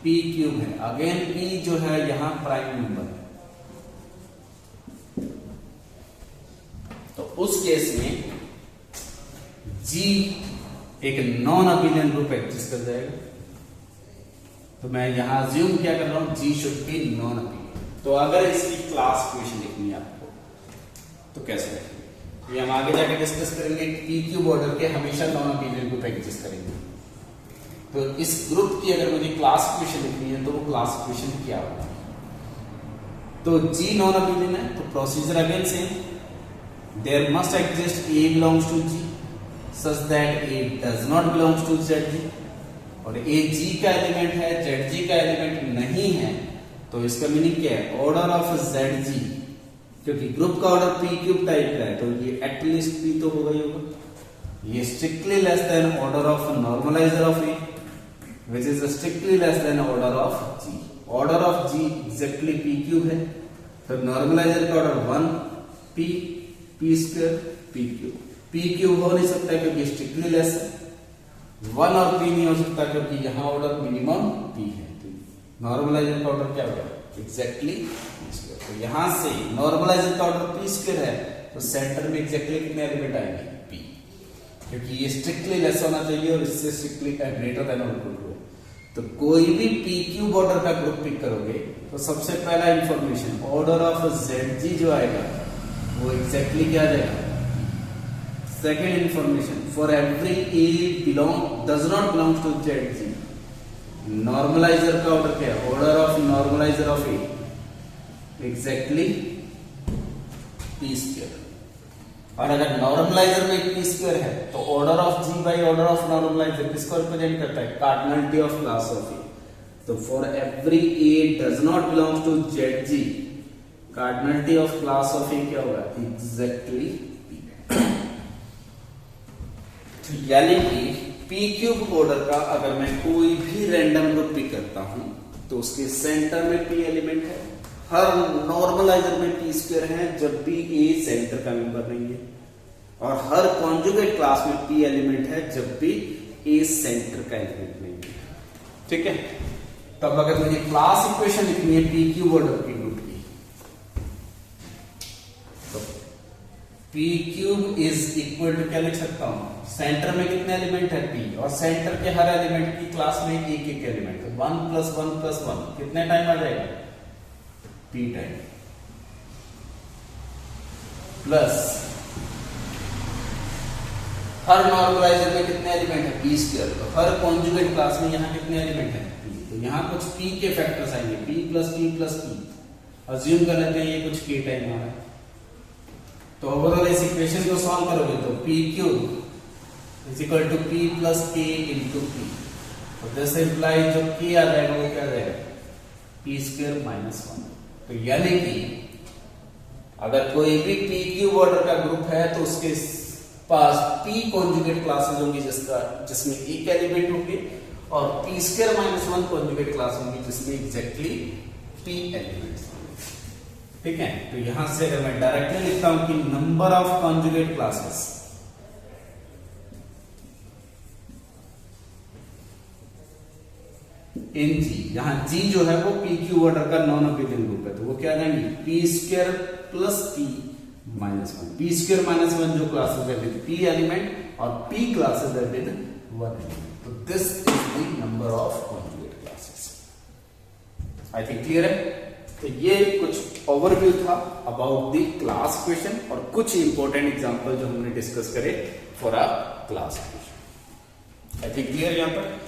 P cube है, अगेन पी जो है यहां प्राइम नंबर है, तो उस केस में जी एक नॉन अबेलियन ग्रुप एग्जिस्ट कर जाएगा। तो मैं यहां अज्यूम क्या कर रहा हूं? जी शुड बी नॉन अबेलियन। तो अगर इसकी क्लास इक्वेशन लिखनी है आपको तो कैसे लिखेंगे? ये हम आगे जाके डिस्कस करेंगे। पी क्यूब ऑर्डर के हमेशा नॉन अबेलियन ग्रुप एग्जिस्ट करेंगे। तो इस ग्रुप की अगर मुझे क्लास इक्वेशन लिखनी है तो वो क्लास इक्वेशन क्या होगा? तो जी नॉन अबेलियन है तो procedure again same, there must exist A belongs to G such that A does not belongs to Z G, और ए जी का एलिमेंट है, जेड जी का एलिमेंट नहीं है, तो इसका मीनिंग क्या है? ऑर्डर ऑफ जेड जी, क्योंकि ग्रुप का ऑर्डर पी क्यूब टाइप का है तो ये एटलीस्ट पी तो होगा ही होगा। ये strictly less than order of normalizer of A which is strictly less than order of g। order of g exactly p cube है, तो नॉर्मलाइजर का order 1 p p square p cube. p cube हो नहीं सकता क्योंकि स्ट्रिक्टली लेस है, 1 और p नहीं हो सकता क्योंकि यहां ऑर्डर मिनिमम p है। तो नॉर्मलाइजर का ऑर्डर क्या होगा? Exactly p square. तो यहां से नॉर्मलाइजर का ऑर्डर p स्क्वायर है तो सेंटर में एग्जैक्टली कितने एलिमेंट आएंगे? p, क्योंकि ये स्ट्रिक्टली लेस होना चाहिए और इससे स्ट्रिक्टली ग्रेटर देन और इक्वल टू। तो कोई भी पी क्यूब ऑर्डर का ग्रुप पिक करोगे तो सबसे पहला information order of Z G जो आएगा वो एग्जैक्टली क्या आ जाएगा? Second information, for every A belong does not belongs to Z G, normalizer का ऑर्डर क्या है? Order of normalizer of A exactly P square. और अगर नॉर्मलाइजर में पी स्क्वायर है तो order of G by order of normalizer किसको रिप्रेजेंट करता है? Cardinality of class of A. तो for every A does not belongs to Z G, cardinality of class of A क्या होगा? Exactly P. तो यानी कि पी क्यूब ऑर्डर का अगर मैं कोई भी रैंडम ग्रुप पिक करता हूं तो उसके सेंटर में पी एलिमेंट है, हर नॉर्मलाइजर में पी स्क्वायर है जब भी ए सेंटर का मेंबर नहीं है, और हर कॉन्जुगेट क्लास में पी एलिमेंट है जब भी ए सेंटर का एलिमेंट नहीं है। ठीक है, तब अगर मुझे क्लास इक्वेशन लिखनी है पी क्यूब ऑर्डर की ग्रुप की, तो P cube is equal to क्या लिख सकता हूं? सेंटर में कितने एलिमेंट है? पी, और सेंटर के हर एलिमेंट की क्लास में एक एक एलिमेंट है, 1 + 1 + 1 कितने टाइम आ जाएगा? p टाइम, प्लस हर नॉर्मलाइजर में कितने एलिमेंट है? p square. तो हर कॉन्जुगेट क्लास में यहां कितने एलिमेंट है? p। तो यहां कुछ p के फैक्टर्स आएंगे, p + p + p। अज्यूम कर लेते हैं ये कुछ k टाइम आ रहा है, तो ओवरऑल इस इक्वेशन को सॉल्व करोगे तो p cube is equal to p + k × p। तो दिस इंप्लाइज जो k आ जाएगा वो क्या आ जाएगा? p square - 1। तो यानी कि अगर कोई भी पी क्यूब ऑर्डर का ग्रुप है तो उसके पास p कॉन्जुगेट क्लासेस होंगी जिसमें एक एलिमेंट होंगे, और p स्क्वायर - 1 कॉन्जुगेट क्लास होंगी जिसमें एग्जैक्टली p एलिमेंट्स होंगे। ठीक है, तो यहां से अगर मैं डायरेक्टली लिखता हूं कि number of conjugate classes in G, यहाँ जी जो है वो पी क्यू ऑर्डर का नॉन अपिलिंग ग्रुप है, तो वो क्या आ जाएंगे P square plus P minus one. P square minus one जो क्लासेस है विद पी एलिमेंट और पी क्लासेस है विद वन एलिमेंट। तो this is the number of conjugate classes. I think clear है। तो ये कुछ ओवरव्यू था अबाउट द क्लास क्वेश्चन और कुछ इंपॉर्टेंट एग्जांपल जो हमने डिस्कस करे for our class question. I think clear यहां पर।